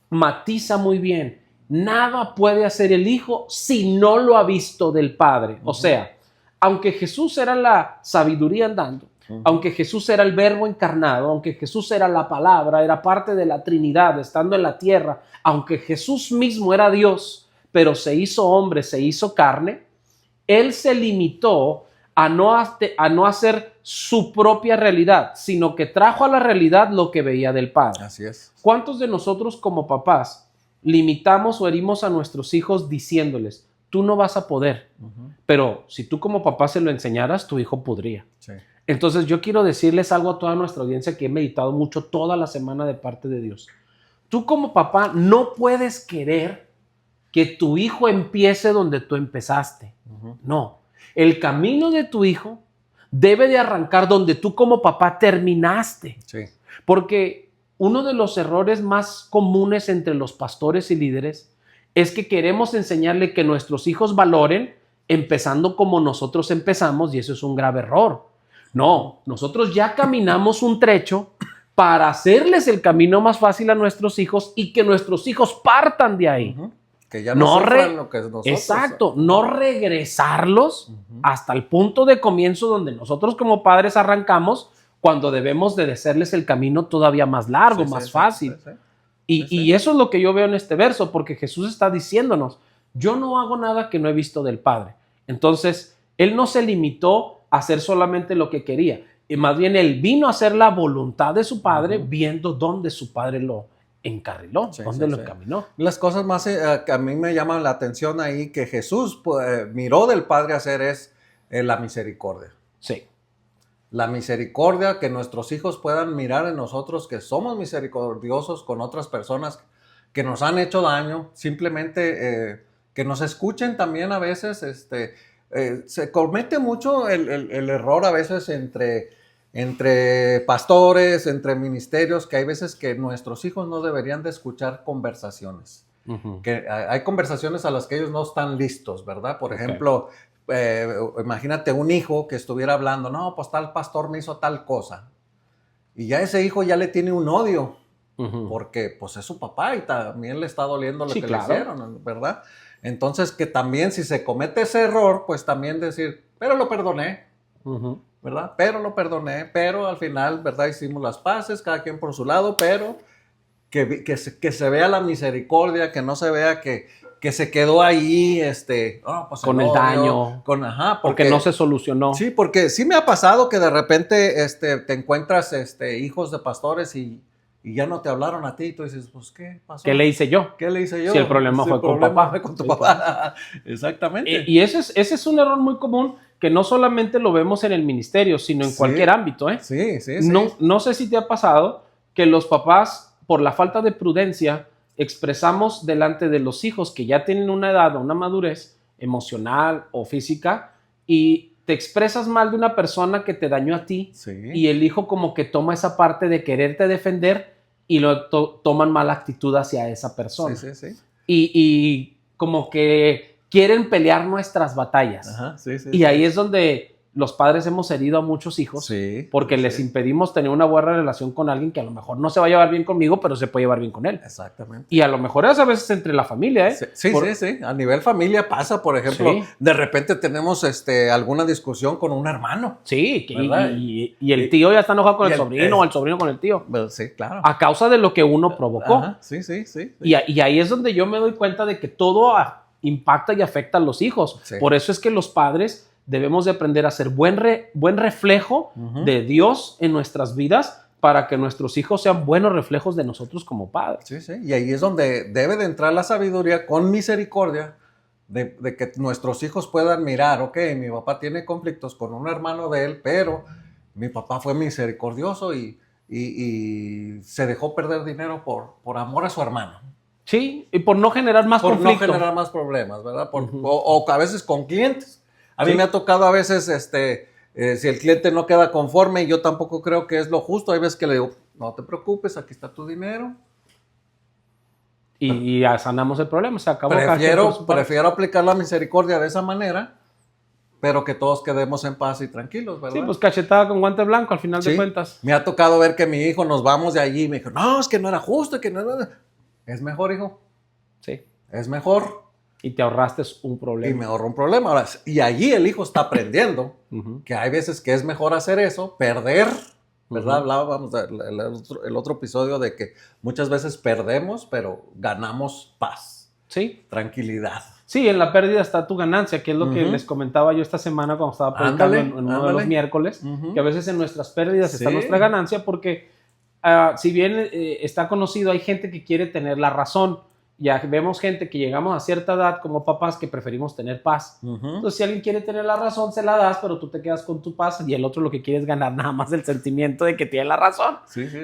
matiza muy bien. Nada puede hacer el Hijo si no lo ha visto del Padre. O sea, aunque Jesús era la sabiduría andando, aunque Jesús era el verbo encarnado, aunque Jesús era la palabra, era parte de la Trinidad estando en la tierra, aunque Jesús mismo era Dios, pero se hizo hombre, se hizo carne, Él se limitó a no hacer su propia realidad, sino que trajo a la realidad lo que veía del Padre. Así es. ¿Cuántos de nosotros como papás limitamos o herimos a nuestros hijos diciéndoles, tú no vas a poder, pero si tú como papá se lo enseñaras, tu hijo podría? Sí. Entonces yo quiero decirles algo a toda nuestra audiencia que he meditado mucho toda la semana de parte de Dios. Tú como papá no puedes querer que tu hijo empiece donde tú empezaste. No, el camino de tu hijo debe de arrancar donde tú como papá terminaste. Sí. Porque uno de los errores más comunes entre los pastores y líderes es que queremos enseñarle que nuestros hijos valoren empezando como nosotros empezamos, y eso es un grave error. No, nosotros ya caminamos un trecho para hacerles el camino más fácil a nuestros hijos y que nuestros hijos partan de ahí. Que ya no sufran lo que nosotros. Exacto, no regresarlos hasta el punto de comienzo donde nosotros como padres arrancamos, cuando debemos de hacerles el camino todavía más largo, más fácil. Y eso es lo que yo veo en este verso, porque Jesús está diciéndonos, yo no hago nada que no he visto del Padre. Entonces, Él no se limitó a hacer solamente lo que quería, y más bien Él vino a hacer la voluntad de su Padre, viendo dónde su Padre lo encarriló, dónde lo encaminó. Las cosas más que a mí me llaman la atención ahí que Jesús miró del Padre hacer es la misericordia. Sí. La misericordia, que nuestros hijos puedan mirar en nosotros que somos misericordiosos con otras personas que nos han hecho daño, simplemente que nos escuchen también a veces. Se comete mucho el error a veces entre pastores, entre ministerios, que hay veces que nuestros hijos no deberían de escuchar conversaciones. Que hay conversaciones a las que ellos no están listos, ¿verdad? Por ejemplo, imagínate un hijo que estuviera hablando, no, pues tal pastor me hizo tal cosa. Y ya ese hijo ya le tiene un odio, porque pues es su papá y también le está doliendo lo que le hicieron, ¿verdad? Entonces que también si se comete ese error, pues también decir, pero lo perdoné, ¿verdad? Pero lo perdoné, pero al final, ¿verdad? Hicimos las paces, cada quien por su lado, pero que se vea la misericordia, que no se vea que se quedó ahí, pues con el daño, porque no se solucionó. Sí, porque sí me ha pasado que de repente te encuentras hijos de pastores y ya no te hablaron a ti, y tú dices, pues, ¿qué pasó? ¿Qué le hice yo? ¿Qué le hice yo? Si el problema fue con papá. Fue con tu papá. Exactamente. Y ese es un error muy común que no solamente lo vemos en el ministerio, sino en cualquier ámbito, ¿eh? Sí. No sé si te ha pasado que los papás, por la falta de prudencia, expresamos delante de los hijos que ya tienen una edad o una madurez emocional o física y te expresas mal de una persona que te dañó a ti, y el hijo como que toma esa parte de quererte defender y lo toman mala actitud hacia esa persona. Y como que quieren pelear nuestras batallas. Y ahí es donde los padres hemos herido a muchos hijos porque les impedimos tener una buena relación con alguien que a lo mejor no se va a llevar bien conmigo, pero se puede llevar bien con él. Exactamente. Y a lo mejor es a veces entre la familia, ¿eh? Sí. A nivel familia pasa, por ejemplo, de repente tenemos alguna discusión con un hermano. Sí, y el tío ya está enojado con el sobrino o el sobrino con el tío. Sí, claro. A causa de lo que uno provocó. Sí. Y ahí es donde yo me doy cuenta de que todo impacta y afecta a los hijos. Sí. Por eso es que los padres debemos de aprender a ser buen reflejo de Dios en nuestras vidas para que nuestros hijos sean buenos reflejos de nosotros como padres. Sí. Y ahí es donde debe de entrar la sabiduría con misericordia de que nuestros hijos puedan mirar, ok, mi papá tiene conflictos con un hermano de él, pero mi papá fue misericordioso y se dejó perder dinero por amor a su hermano. Sí, y por no generar más por conflicto. Por no generar más problemas, ¿verdad? O a veces con clientes. A mí me ha tocado a veces, si el cliente no queda conforme, yo tampoco creo que es lo justo. Hay veces que le digo, no te preocupes, aquí está tu dinero. Y ya sanamos el problema, se acabó. Prefiero aplicar la misericordia de esa manera, pero que todos quedemos en paz y tranquilos, ¿verdad? Sí, pues cachetada con guante blanco al final de cuentas. Me ha tocado ver que mi hijo nos vamos de allí y me dijo, no, es que no era justo, que no. Es mejor, hijo. Sí. Es mejor. Y te ahorraste un problema. Y me ahorró un problema. Ahora, y allí el hijo está aprendiendo que hay veces que es mejor hacer eso, perder, ¿verdad? Hablábamos el otro episodio de que muchas veces perdemos, pero ganamos paz. Sí. Tranquilidad. Sí, en la pérdida está tu ganancia, que es lo que les comentaba yo esta semana cuando estaba predicando en uno de los miércoles, que a veces en nuestras pérdidas está nuestra ganancia porque si bien está conocido, hay gente que quiere tener la razón. Ya vemos gente que llegamos a cierta edad como papás que preferimos tener paz. Entonces, si alguien quiere tener la razón, se la das, pero tú te quedas con tu paz y el otro lo que quiere es ganar nada más el sentimiento de que tiene la razón.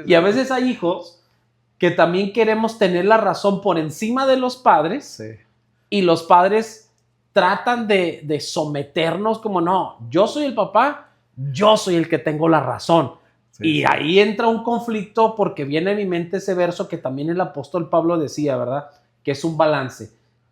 Y a veces hay hijos que también queremos tener la razón por encima de los padres y los padres tratan de someternos como, no, yo soy el papá, yo soy el que tengo la razón. Y ahí entra un conflicto porque viene a mi mente ese verso que también el apóstol Pablo decía, ¿verdad? Que es un balance.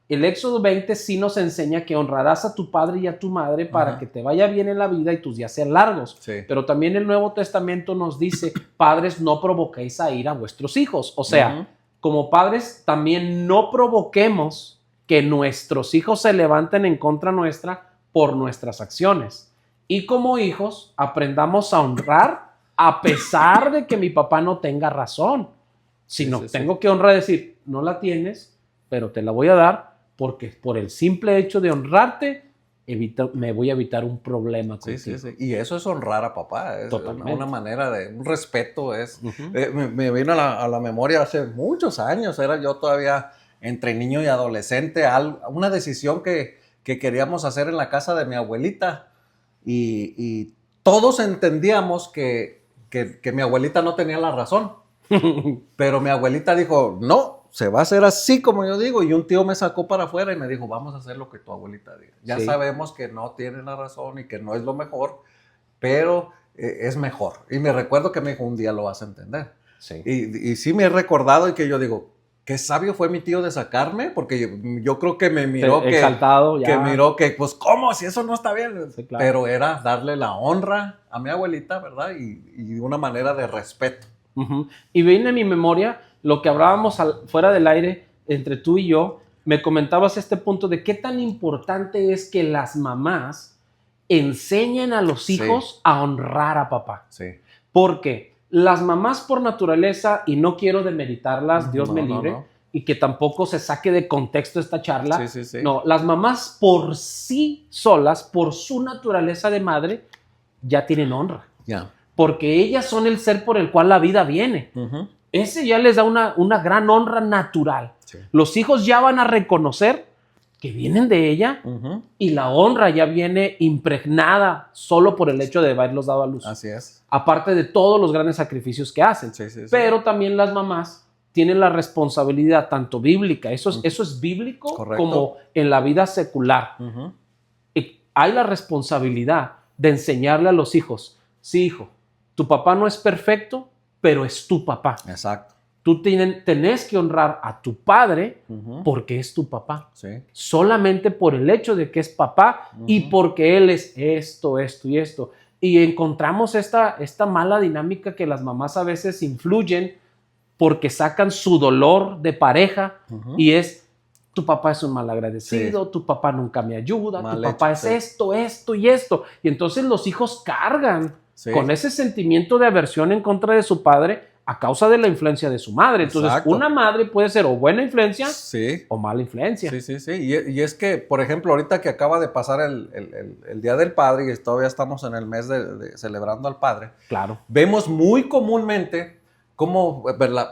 El Éxodo 20 sí nos enseña que honrarás a tu padre y a tu madre para que te vaya bien en la vida y tus días sean largos. Pero también el Nuevo Testamento nos dice, padres, no provoquéis a ir a vuestros hijos. O sea, como padres también no provoquemos que nuestros hijos se levanten en contra nuestra por nuestras acciones. Y como hijos aprendamos a honrar a pesar de que mi papá no tenga razón. Sino tengo que honrar, decir, no la tienes, pero te la voy a dar porque por el simple hecho de honrarte, me voy a evitar un problema contigo. Y eso es honrar a papá. Es una manera de un respeto. Me vino a la memoria hace muchos años. Era yo todavía entre niño y adolescente. Una decisión que queríamos hacer en la casa de mi abuelita. Y todos entendíamos que mi abuelita no tenía la razón. Pero mi abuelita dijo, no, se va a hacer así como yo digo. Y un tío me sacó para afuera y me dijo, vamos a hacer lo que tu abuelita diga. Ya sabemos que no tiene la razón y que no es lo mejor, pero es mejor. Y me recuerdo que me dijo, un día lo vas a entender. Y sí me he recordado y que yo digo, qué sabio fue mi tío de sacarme, porque yo creo que me miró exaltado, que miró que, pues, ¿cómo? Si eso no está bien. Claro. Pero era darle la honra a mi abuelita, ¿verdad? Y una manera de respeto. Y viene a mi memoria lo que hablábamos fuera del aire entre tú y yo. Me comentabas este punto de qué tan importante es que las mamás enseñen a los hijos a honrar a papá. Porque las mamás por naturaleza, y no quiero demeritarlas, Dios me libre, y que tampoco se saque de contexto esta charla. No, las mamás por sí solas, por su naturaleza de madre, ya tienen honra. Porque ellas son el ser por el cual la vida viene. Ese ya les da una gran honra natural. Los hijos ya van a reconocer que vienen de ella y la honra ya viene impregnada solo por el hecho de haberlos dado a luz. Así es. Aparte de todos los grandes sacrificios que hacen. Pero también las mamás tienen la responsabilidad tanto bíblica, eso es bíblico, como en la vida secular. Y hay la responsabilidad de enseñarle a los hijos, sí, hijo, tu papá no es perfecto, pero es tu papá. Exacto. Tú tenés que honrar a tu padre porque es tu papá. Solamente por el hecho de que es papá y porque él es esto, esto y esto. Y encontramos esta mala dinámica que las mamás a veces influyen porque sacan su dolor de pareja y es, tu papá es un malagradecido, tu papá nunca me ayuda, tu papá es esto, esto y esto. Y entonces los hijos cargan con ese sentimiento de aversión en contra de su padre a causa de la influencia de su madre. Entonces, una madre puede ser o buena influencia o mala influencia. Y es que, por ejemplo, ahorita que acaba de pasar el Día del Padre y todavía estamos en el mes de celebrando al Padre, vemos muy comúnmente como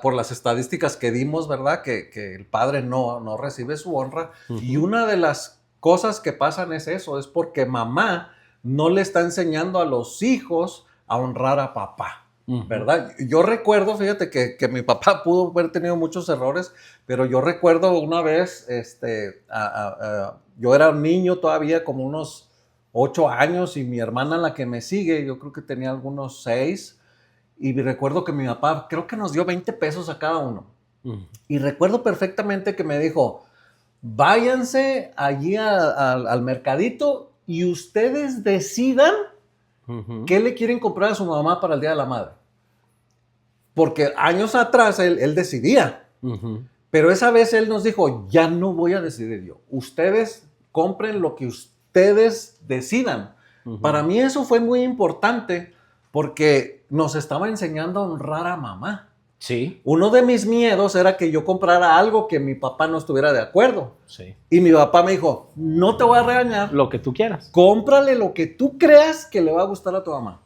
por las estadísticas que dimos, ¿verdad? Que el padre no recibe su honra. Y una de las cosas que pasan es eso, es porque mamá no le está enseñando a los hijos a honrar a papá, ¿verdad? Yo recuerdo, fíjate que mi papá pudo haber tenido muchos errores, pero yo recuerdo una vez, yo era un niño todavía, como unos 8 años, y mi hermana, la que me sigue, yo creo que tenía algunos 6, y recuerdo que mi papá, creo que nos dio 20 pesos a cada uno. Y recuerdo perfectamente que me dijo, váyanse allí al mercadito y ustedes decidan qué le quieren comprar a su mamá para el Día de la Madre. Porque años atrás él decidía. Pero esa vez él nos dijo, ya no voy a decidir yo. Ustedes compren lo que ustedes decidan. Para mí eso fue muy importante porque nos estaba enseñando a honrar a mamá. Sí. Uno de mis miedos era que yo comprara algo que mi papá no estuviera de acuerdo. Sí. Y mi papá me dijo, no te voy a regañar. Lo que tú quieras. Cómprale lo que tú creas que le va a gustar a tu mamá.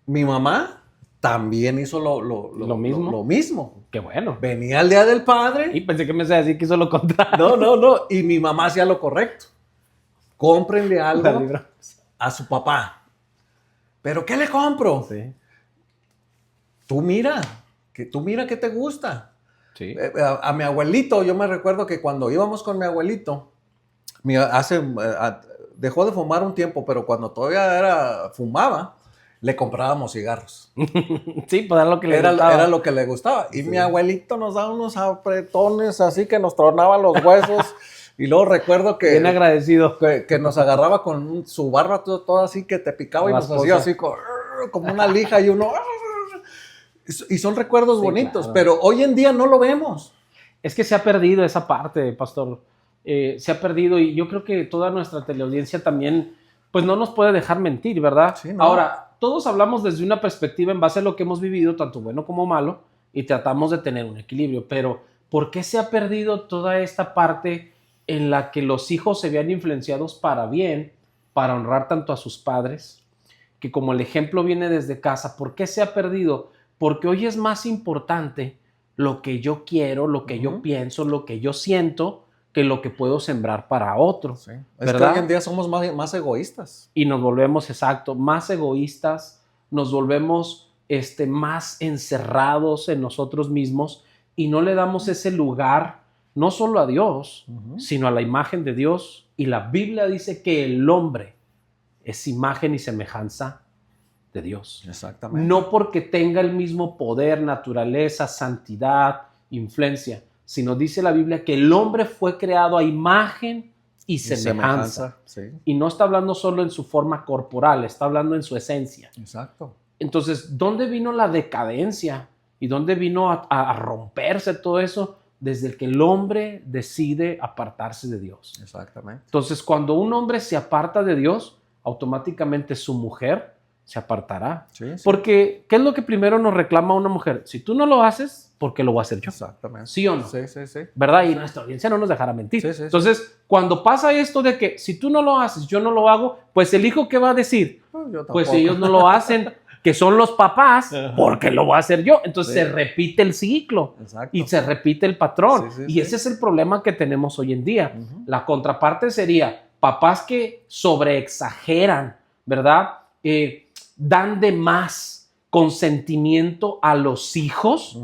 Mi mamá también hizo lo mismo. Qué bueno. Venía el Día del Padre. Y pensé que me ibas a decir que hizo lo contrario. No. Y mi mamá hacía lo correcto. Cómprenle algo a su papá. ¿Pero qué le compro? Sí. Tú mira qué te gusta. Sí. A mi abuelito, yo me recuerdo que cuando íbamos con mi abuelito, dejó de fumar un tiempo, pero cuando todavía fumaba, le comprábamos cigarros. Sí, pues era lo que le gustaba. Era lo que le gustaba. Y mi abuelito nos daba unos apretones así que nos tronaban los huesos. Y luego recuerdo que... Bien agradecido. Que nos agarraba con su barba toda así que te picaba y nos hacía así como una lija y uno... Y son recuerdos bonitos, claro. Pero hoy en día no lo vemos. Es que se ha perdido esa parte, pastor. Se ha perdido y yo creo que toda nuestra teleaudiencia también, pues no nos puede dejar mentir, ¿verdad? Sí, ¿no? Ahora, todos hablamos desde una perspectiva en base a lo que hemos vivido, tanto bueno como malo, y tratamos de tener un equilibrio. Pero, ¿por qué se ha perdido toda esta parte en la que los hijos se vean influenciados para bien, para honrar tanto a sus padres, que como el ejemplo viene desde casa? ¿Por qué se ha perdido? Porque hoy es más importante lo que yo quiero, lo que yo pienso, lo que yo siento, que lo que puedo sembrar para otro. Sí. Es que hoy en día somos más egoístas. Y nos volvemos, más egoístas, nos volvemos más encerrados en nosotros mismos y no le damos ese lugar, no solo a Dios, sino a la imagen de Dios. Y la Biblia dice que el hombre es imagen y semejanza de Dios. Exactamente. No porque tenga el mismo poder, naturaleza, santidad, influencia, sino dice la Biblia que el hombre fue creado a imagen y semejanza. Sí. Y no está hablando solo en su forma corporal, está hablando en su esencia. Exacto. Entonces, ¿dónde vino la decadencia? ¿Y dónde vino a romperse todo eso? Desde el que el hombre decide apartarse de Dios. Exactamente. Entonces, cuando un hombre se aparta de Dios, automáticamente su mujer se apartará. Sí. Porque, ¿qué es lo que primero nos reclama una mujer? Si tú no lo haces, ¿por qué lo voy a hacer yo? Exactamente. ¿Sí o no? Sí. ¿Verdad? Y nuestra audiencia no nos dejará mentir. Sí. Entonces, cuando pasa esto de que si tú no lo haces, yo no lo hago, pues el hijo, ¿qué va a decir? Pues si ellos no lo hacen, que son los papás, porque lo voy a hacer yo. Entonces se repite el ciclo. Exacto. Y se repite el patrón. Y ese es el problema que tenemos hoy en día. La contraparte sería papás que sobreexageran, ¿verdad? Dan de más consentimiento a los hijos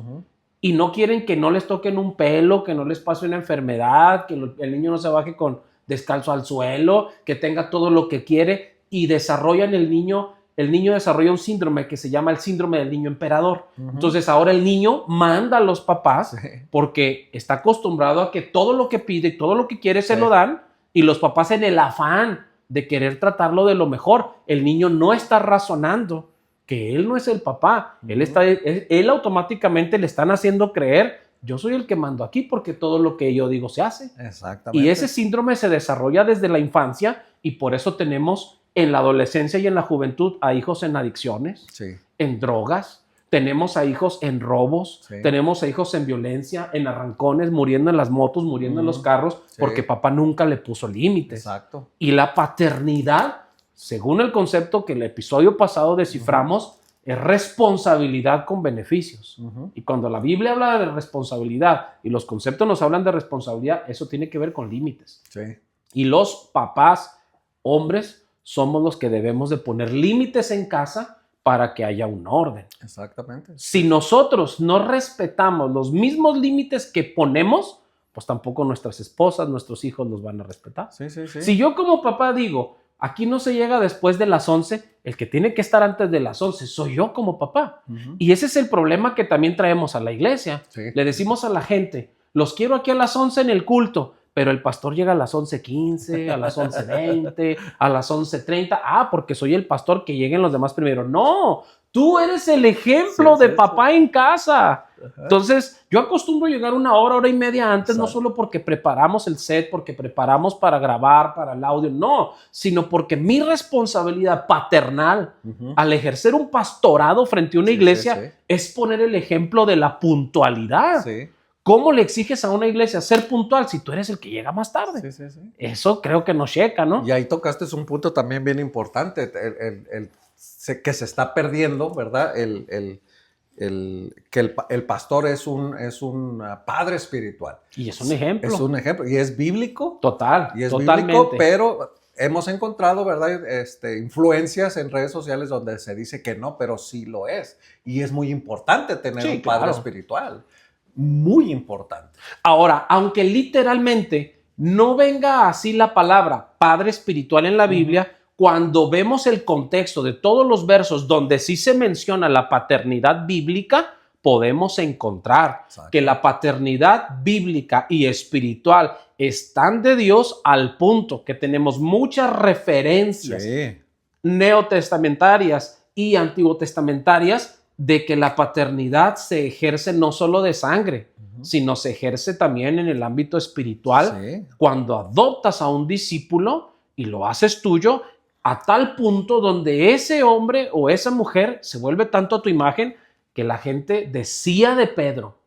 y no quieren que no les toquen un pelo, que no les pase una enfermedad, que el niño no se baje descalzo al suelo, que tenga todo lo que quiere, y desarrollan el niño desarrolla un síndrome que se llama el síndrome del niño emperador. Entonces ahora el niño manda a los papás porque está acostumbrado a que todo lo que pide y todo lo que quiere se lo dan, y los papás en el afán de querer tratarlo de lo mejor, el niño no está razonando que él no es el papá. Él automáticamente le están haciendo creer, yo soy el que mando aquí porque todo lo que yo digo se hace. Exactamente. Y ese síndrome se desarrolla desde la infancia, y por eso tenemos en la adolescencia y en la juventud a hijos en adicciones, en drogas, tenemos a hijos en robos, tenemos a hijos en violencia, en arrancones, muriendo en las motos, muriendo en los carros, porque papá nunca le puso límites. Exacto. Y la paternidad, según el concepto que el episodio pasado desciframos, es responsabilidad con beneficios. Y cuando la Biblia habla de responsabilidad y los conceptos nos hablan de responsabilidad, eso tiene que ver con límites. Sí. Y los papás, hombres, somos los que debemos de poner límites en casa para que haya un orden. Exactamente. Si nosotros no respetamos los mismos límites que ponemos, pues tampoco nuestras esposas, nuestros hijos los van a respetar. Sí, sí, sí. Si yo como papá digo, aquí no se llega después de las 11, el que tiene que estar antes de las 11 soy yo como papá. Y ese es el problema que también traemos a la iglesia. Sí. Le decimos a la gente, los quiero aquí a las 11 en el culto, pero el pastor llega a las 11:15, a las 11:20, a las 11:30. Ah, porque soy el pastor, que lleguen los demás primero. No, tú eres el ejemplo de papá en casa. Ajá. Entonces, yo acostumbro llegar una hora y media antes, no solo porque preparamos el set, porque preparamos para grabar, para el audio, no, sino porque mi responsabilidad paternal al ejercer un pastorado frente a una iglesia es poner el ejemplo de la puntualidad. Sí. ¿Cómo le exiges a una iglesia ser puntual si tú eres el que llega más tarde? Sí, sí, sí. Eso creo que no checa, ¿no? Y ahí tocaste un punto también bien importante, que se está perdiendo, ¿verdad? Que el pastor es un padre espiritual. Y es un ejemplo. Es un ejemplo. Y es bíblico. Total, y es totalmente. Bíblico, pero hemos encontrado, ¿verdad? Influencias en redes sociales donde se dice que no, pero sí lo es. Y es muy importante tener un padre espiritual. Muy importante. Ahora, aunque literalmente no venga así la palabra padre espiritual en la Biblia, cuando vemos el contexto de todos los versos donde sí se menciona la paternidad bíblica, podemos encontrar que la paternidad bíblica y espiritual están de Dios, al punto que tenemos muchas referencias neotestamentarias y antiguotestamentarias de que la paternidad se ejerce no solo de sangre, sino se ejerce también en el ámbito espiritual cuando adoptas a un discípulo y lo haces tuyo a tal punto donde ese hombre o esa mujer se vuelve tanto a tu imagen que la gente decía de Pedro,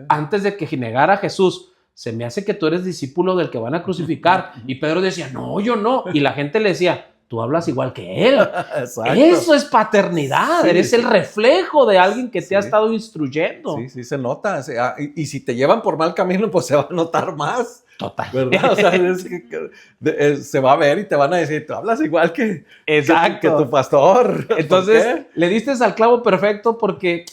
antes de que negara a Jesús, se me hace que tú eres discípulo del que van a crucificar. Y Pedro decía, no, yo no. Y la gente le decía, tú hablas igual que él. Eso es paternidad. Eres el reflejo de alguien que te ha estado instruyendo. Sí, sí, se nota. Y si te llevan por mal camino, pues se va a notar más. Total. ¿Verdad? O sea, se va a ver y te van a decir, tú hablas igual que tu pastor. Entonces, le diste al clavo perfecto porque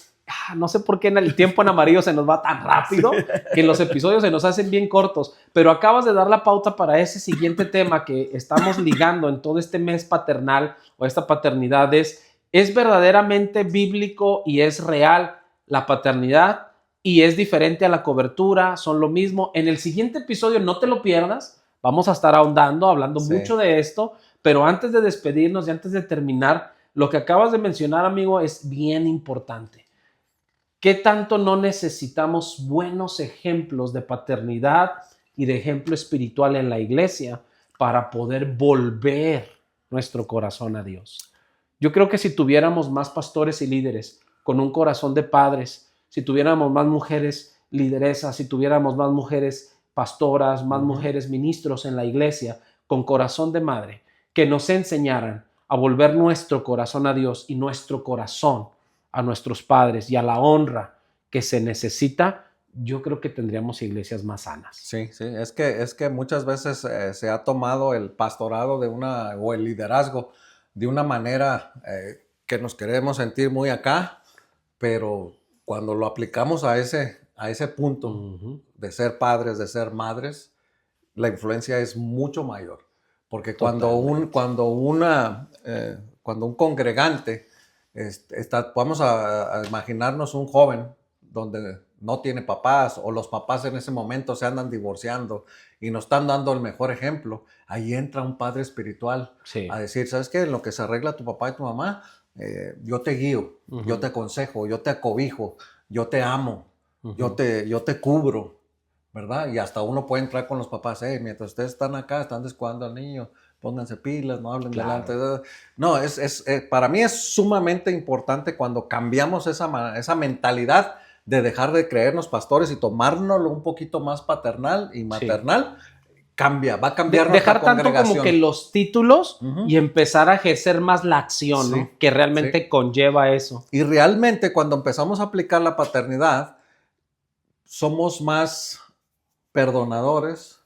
no sé por qué el tiempo en amarillo se nos va tan rápido que los episodios se nos hacen bien cortos, pero acabas de dar la pauta para ese siguiente tema que estamos ligando en todo este mes paternal o esta paternidad. ¿Es verdaderamente bíblico y es real la paternidad y es diferente a la cobertura? ¿Son lo mismo? En el siguiente episodio, no te lo pierdas, vamos a estar ahondando, hablando mucho de esto, pero antes de despedirnos y antes de terminar, lo que acabas de mencionar, amigo, es bien importante. ¿Qué tanto no necesitamos buenos ejemplos de paternidad y de ejemplo espiritual en la iglesia para poder volver nuestro corazón a Dios? Yo creo que si tuviéramos más pastores y líderes con un corazón de padres, si tuviéramos más mujeres lideresas, si tuviéramos más mujeres pastoras, más mujeres ministros en la iglesia con corazón de madre, que nos enseñaran a volver nuestro corazón a Dios y nuestro corazón a nuestros padres y a la honra que se necesita, yo creo que tendríamos iglesias más sanas. Sí, sí, es que muchas veces se ha tomado el pastorado o el liderazgo de una manera que nos queremos sentir muy acá, pero cuando lo aplicamos a ese punto de ser padres, de ser madres, la influencia es mucho mayor. Porque cuando un congregante vamos a imaginarnos un joven donde no tiene papás o los papás en ese momento se andan divorciando y nos están dando el mejor ejemplo. Ahí entra un padre espiritual a decir, ¿sabes qué? En lo que se arregla tu papá y tu mamá, yo te guío, yo te aconsejo, yo te acobijo, yo te amo, yo te cubro, ¿verdad? Y hasta uno puede entrar con los papás, mientras ustedes están acá, están descuidando al niño, pónganse pilas, no hablen delante. No, para mí es sumamente importante cuando cambiamos esa mentalidad de dejar de creernos pastores y tomárnoslo un poquito más paternal y maternal. va a cambiar nuestra dejar tanto congregación. como que los títulos y empezar a ejercer más la acción, Sí, ¿no? Que realmente conlleva eso. Y realmente cuando empezamos a aplicar la paternidad, somos más perdonadores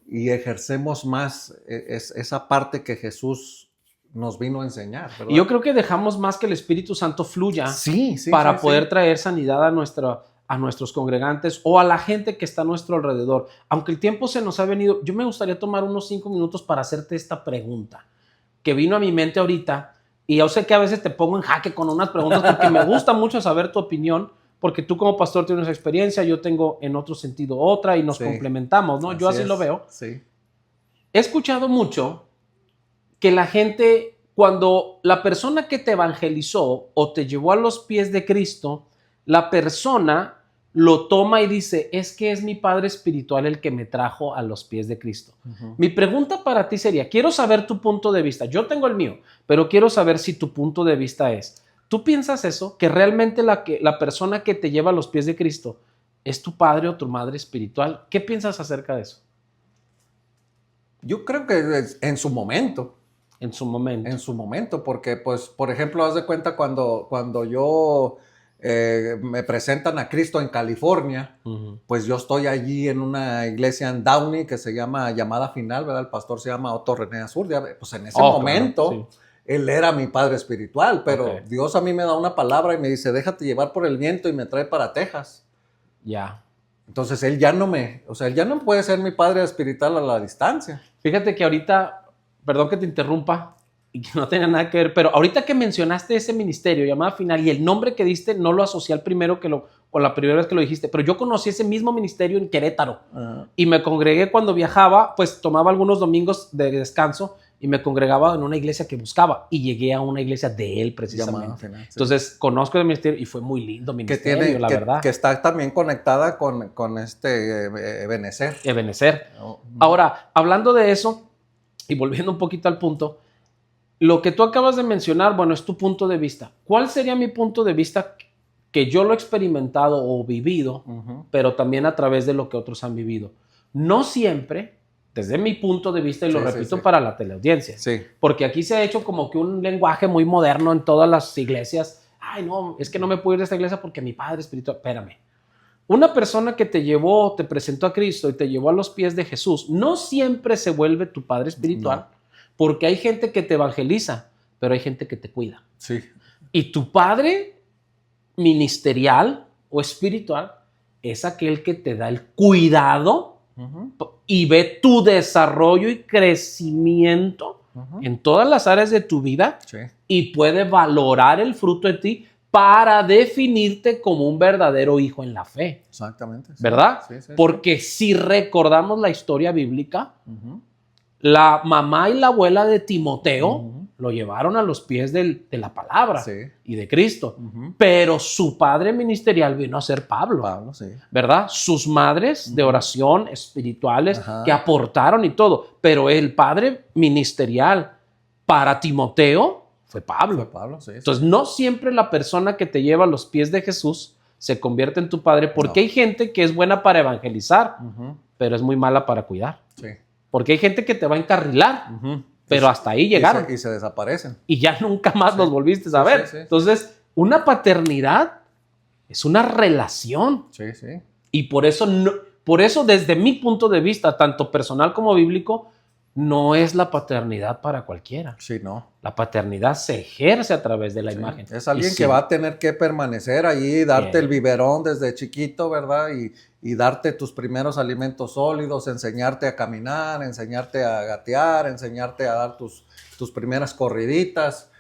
y ejercemos más esa parte que Jesús nos vino a enseñar, ¿verdad? Y yo creo que dejamos más que el Espíritu Santo fluya sí, para poder traer sanidad a nuestros congregantes o a la gente que está a nuestro alrededor. Aunque el tiempo se nos ha venido, yo me gustaría tomar unos 5 minutos para hacerte esta pregunta que vino a mi mente ahorita, y yo sé que a veces te pongo en jaque con unas preguntas porque me gusta mucho saber tu opinión, porque tú como pastor tienes experiencia, yo tengo en otro sentido otra y nos complementamos, ¿no? Yo así lo veo. Sí. He escuchado mucho que la gente, cuando la persona que te evangelizó o te llevó a los pies de Cristo, la persona lo toma y dice, es que es mi padre espiritual el que me trajo a los pies de Cristo. Mi pregunta para ti sería, quiero saber tu punto de vista. Yo tengo el mío, pero quiero saber si tu punto de vista es, ¿tú piensas eso? Que realmente la persona que te lleva a los pies de Cristo es tu padre o tu madre espiritual. ¿Qué piensas acerca de eso? Yo creo que en su momento. En su momento. En su momento, porque, pues, por ejemplo, haz de cuenta cuando yo me presentan a Cristo en California, pues yo estoy allí en una iglesia en Downey que se llama Llamada Final, ¿verdad? El pastor se llama Otto René Azurdia. Pues en ese momento, claro, sí, él era mi padre espiritual, pero Dios a mí me da una palabra y me dice, déjate llevar por el viento y me trae para Texas. Ya. Entonces él ya no él ya no puede ser mi padre espiritual a la distancia. Fíjate que ahorita, perdón que te interrumpa y que no tenga nada que ver, pero ahorita que mencionaste ese ministerio, Llamada Final, y el nombre que diste no lo asocié al primero con la primera vez que lo dijiste, pero yo conocí ese mismo ministerio en Querétaro y me congregué cuando viajaba, pues tomaba algunos domingos de descanso y me congregaba en una iglesia que buscaba y llegué a una iglesia de él precisamente. Final, sí. Entonces conozco el ministerio y fue muy lindo ministerio, la verdad. Que está también conectada con Ebenezer. Ebenezer. Ahora, hablando de eso y volviendo un poquito al punto, lo que tú acabas de mencionar, bueno, es tu punto de vista. ¿Cuál sería mi punto de vista que yo lo he experimentado o vivido, pero también a través de lo que otros han vivido? No siempre, desde mi punto de vista, y lo repito para la teleaudiencia, porque aquí se ha hecho como que un lenguaje muy moderno en todas las iglesias. Ay, no, es que no me puedo ir de esta iglesia porque mi padre espiritual. Espérame. Una persona que te llevó, te presentó a Cristo y te llevó a los pies de Jesús, no siempre se vuelve tu padre espiritual. No. Porque hay gente que te evangeliza, pero hay gente que te cuida. Sí. Y tu padre ministerial o espiritual es aquel que te da el cuidado y ve tu desarrollo y crecimiento en todas las áreas de tu vida y puede valorar el fruto de ti para definirte como un verdadero hijo en la fe. Exactamente. Sí. ¿Verdad? Sí, porque si recordamos la historia bíblica, la mamá y la abuela de Timoteo lo llevaron a los pies de la palabra y de Cristo. Pero su padre ministerial vino a ser Pablo, ¿verdad? Sus madres de oración espirituales que aportaron y todo. Pero el padre ministerial para Timoteo fue Pablo. Entonces, no siempre la persona que te lleva a los pies de Jesús se convierte en tu padre, porque hay gente que es buena para evangelizar, pero es muy mala para cuidar. Porque hay gente que te va a encarrilar, pero hasta ahí llegaron. Y se desaparecen. Y ya nunca más los volviste a ver. Entonces, una paternidad es una relación. Y por eso, desde mi punto de vista, tanto personal como bíblico, no es la paternidad para cualquiera. La paternidad se ejerce a través de la imagen. Es alguien que va a tener que permanecer allí, darte el biberón desde chiquito, ¿verdad? Y darte tus primeros alimentos sólidos, enseñarte a caminar, enseñarte a gatear, enseñarte a dar tus primeras corriditas.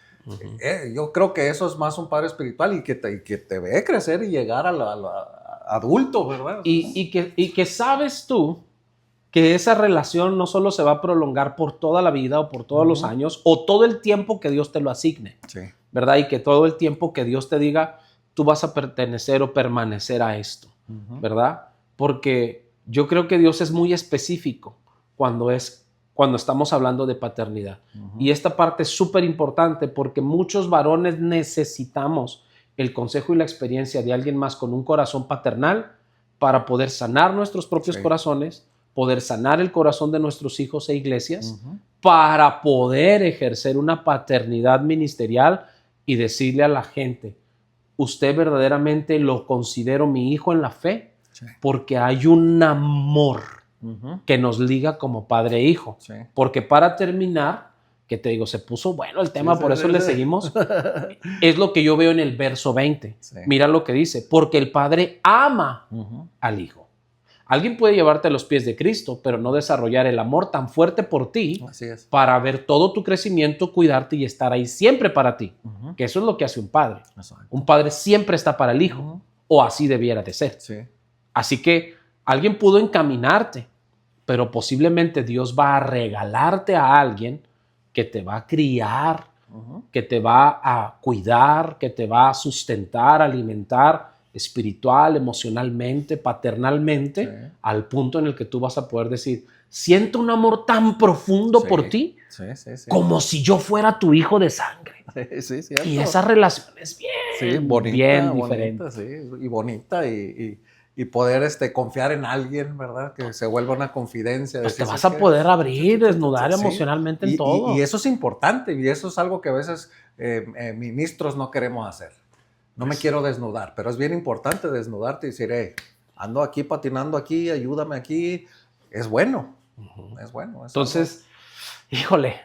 Yo creo que eso es más un padre espiritual y que te ve crecer y llegar a adulto, ¿verdad? Y que sabes tú que esa relación no solo se va a prolongar por toda la vida o por todos los años o todo el tiempo que Dios te lo asigne, ¿verdad? Y que todo el tiempo que Dios te diga, tú vas a pertenecer o permanecer a esto, ¿verdad? Porque yo creo que Dios es muy específico cuando estamos hablando de paternidad. Y esta parte es súper importante porque muchos varones necesitamos el consejo y la experiencia de alguien más con un corazón paternal para poder sanar nuestros propios corazones, poder sanar el corazón de nuestros hijos e iglesias, para poder ejercer una paternidad ministerial y decirle a la gente, usted verdaderamente lo considero mi hijo en la fe, porque hay un amor que nos liga como padre e hijo. Porque para terminar, que te digo, se puso bueno el tema, por eso le seguimos, es lo que yo veo en el verso 20. Mira lo que dice, porque el padre ama al hijo. Alguien puede llevarte a los pies de Cristo, pero no desarrollar el amor tan fuerte por ti para ver todo tu crecimiento, cuidarte y estar ahí siempre para ti. Que eso es lo que hace un padre. Un padre siempre está para el hijo, o así debiera de ser. Así que alguien pudo encaminarte, pero posiblemente Dios va a regalarte a alguien que te va a criar, que te va a cuidar, que te va a sustentar, alimentar, espiritual, emocionalmente, paternalmente, al punto en el que tú vas a poder decir, siento un amor tan profundo por ti, como si yo fuera tu hijo de sangre. Y esa relación es bien, bien diferente. Y bonita y poder confiar en alguien, ¿verdad? Que se vuelva una confidencia. Pues te vas a poder abrir, desnudar emocionalmente en todo. Y eso es importante, y eso es algo que a veces ministros no queremos hacer. No me quiero desnudar, pero es bien importante desnudarte y decir, ando aquí patinando aquí, ayúdame aquí. Es bueno, es bueno. Entonces, híjole,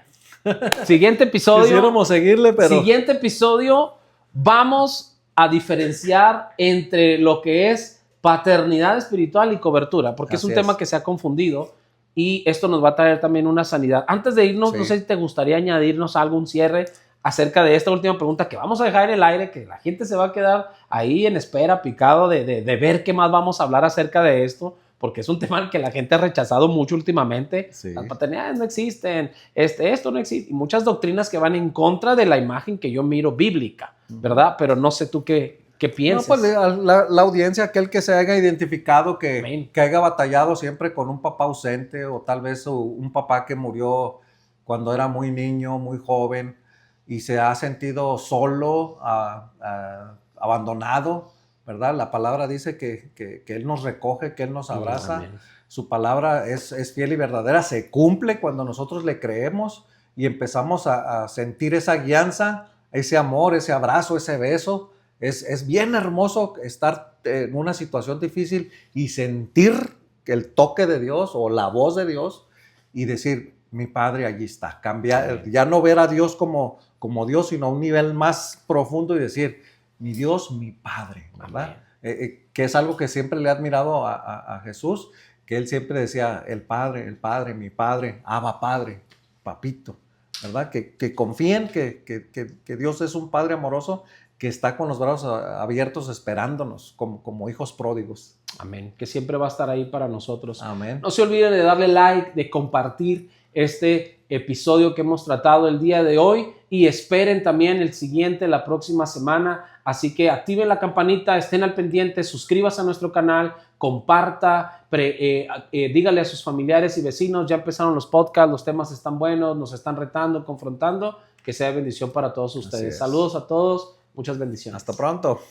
siguiente episodio. Quisiéramos seguirle, pero... Siguiente episodio, vamos a diferenciar entre lo que es paternidad espiritual y cobertura, porque es un tema que se ha confundido y esto nos va a traer también una sanidad. Antes de irnos, no sé si te gustaría añadirnos algo, un cierre acerca de esta última pregunta que vamos a dejar en el aire, que la gente se va a quedar ahí en espera, picado de ver qué más vamos a hablar acerca de esto, porque es un tema que la gente ha rechazado mucho últimamente. Las paternidades no existen, esto no existe, y muchas doctrinas que van en contra de la imagen que yo miro bíblica, ¿verdad? Pero no sé tú qué piensas. No, pues la audiencia, aquel que se haya identificado, que haya batallado siempre con un papá ausente, o tal vez un papá que murió cuando era muy niño, muy joven, y se ha sentido solo, abandonado, ¿verdad? La palabra dice que Él nos recoge, que Él nos abraza. Su palabra es fiel y verdadera, se cumple cuando nosotros le creemos y empezamos a sentir esa guianza, ese amor, ese abrazo, ese beso. Es bien hermoso estar en una situación difícil y sentir el toque de Dios o la voz de Dios y decir, mi Padre allí está. Cambiar, ya no ver a Dios como Dios, sino a un nivel más profundo y decir, mi Dios, mi Padre, ¿verdad? Que es algo que siempre le he admirado a Jesús, que Él siempre decía, el Padre, mi Padre, Abba Padre, Papito, ¿verdad? Que confíen que Dios es un Padre amoroso que está con los brazos abiertos esperándonos como hijos pródigos. Amén. Que siempre va a estar ahí para nosotros. Amén. No se olviden de darle like, de compartir este episodio que hemos tratado el día de hoy y esperen también el siguiente la próxima semana. Así que activen la campanita, estén al pendiente, suscríbase a nuestro canal, comparta, dígale a sus familiares y vecinos, ya empezaron los podcasts, los temas están buenos, nos están retando, confrontando, que sea bendición para todos ustedes. Saludos a todos, muchas bendiciones. Hasta pronto.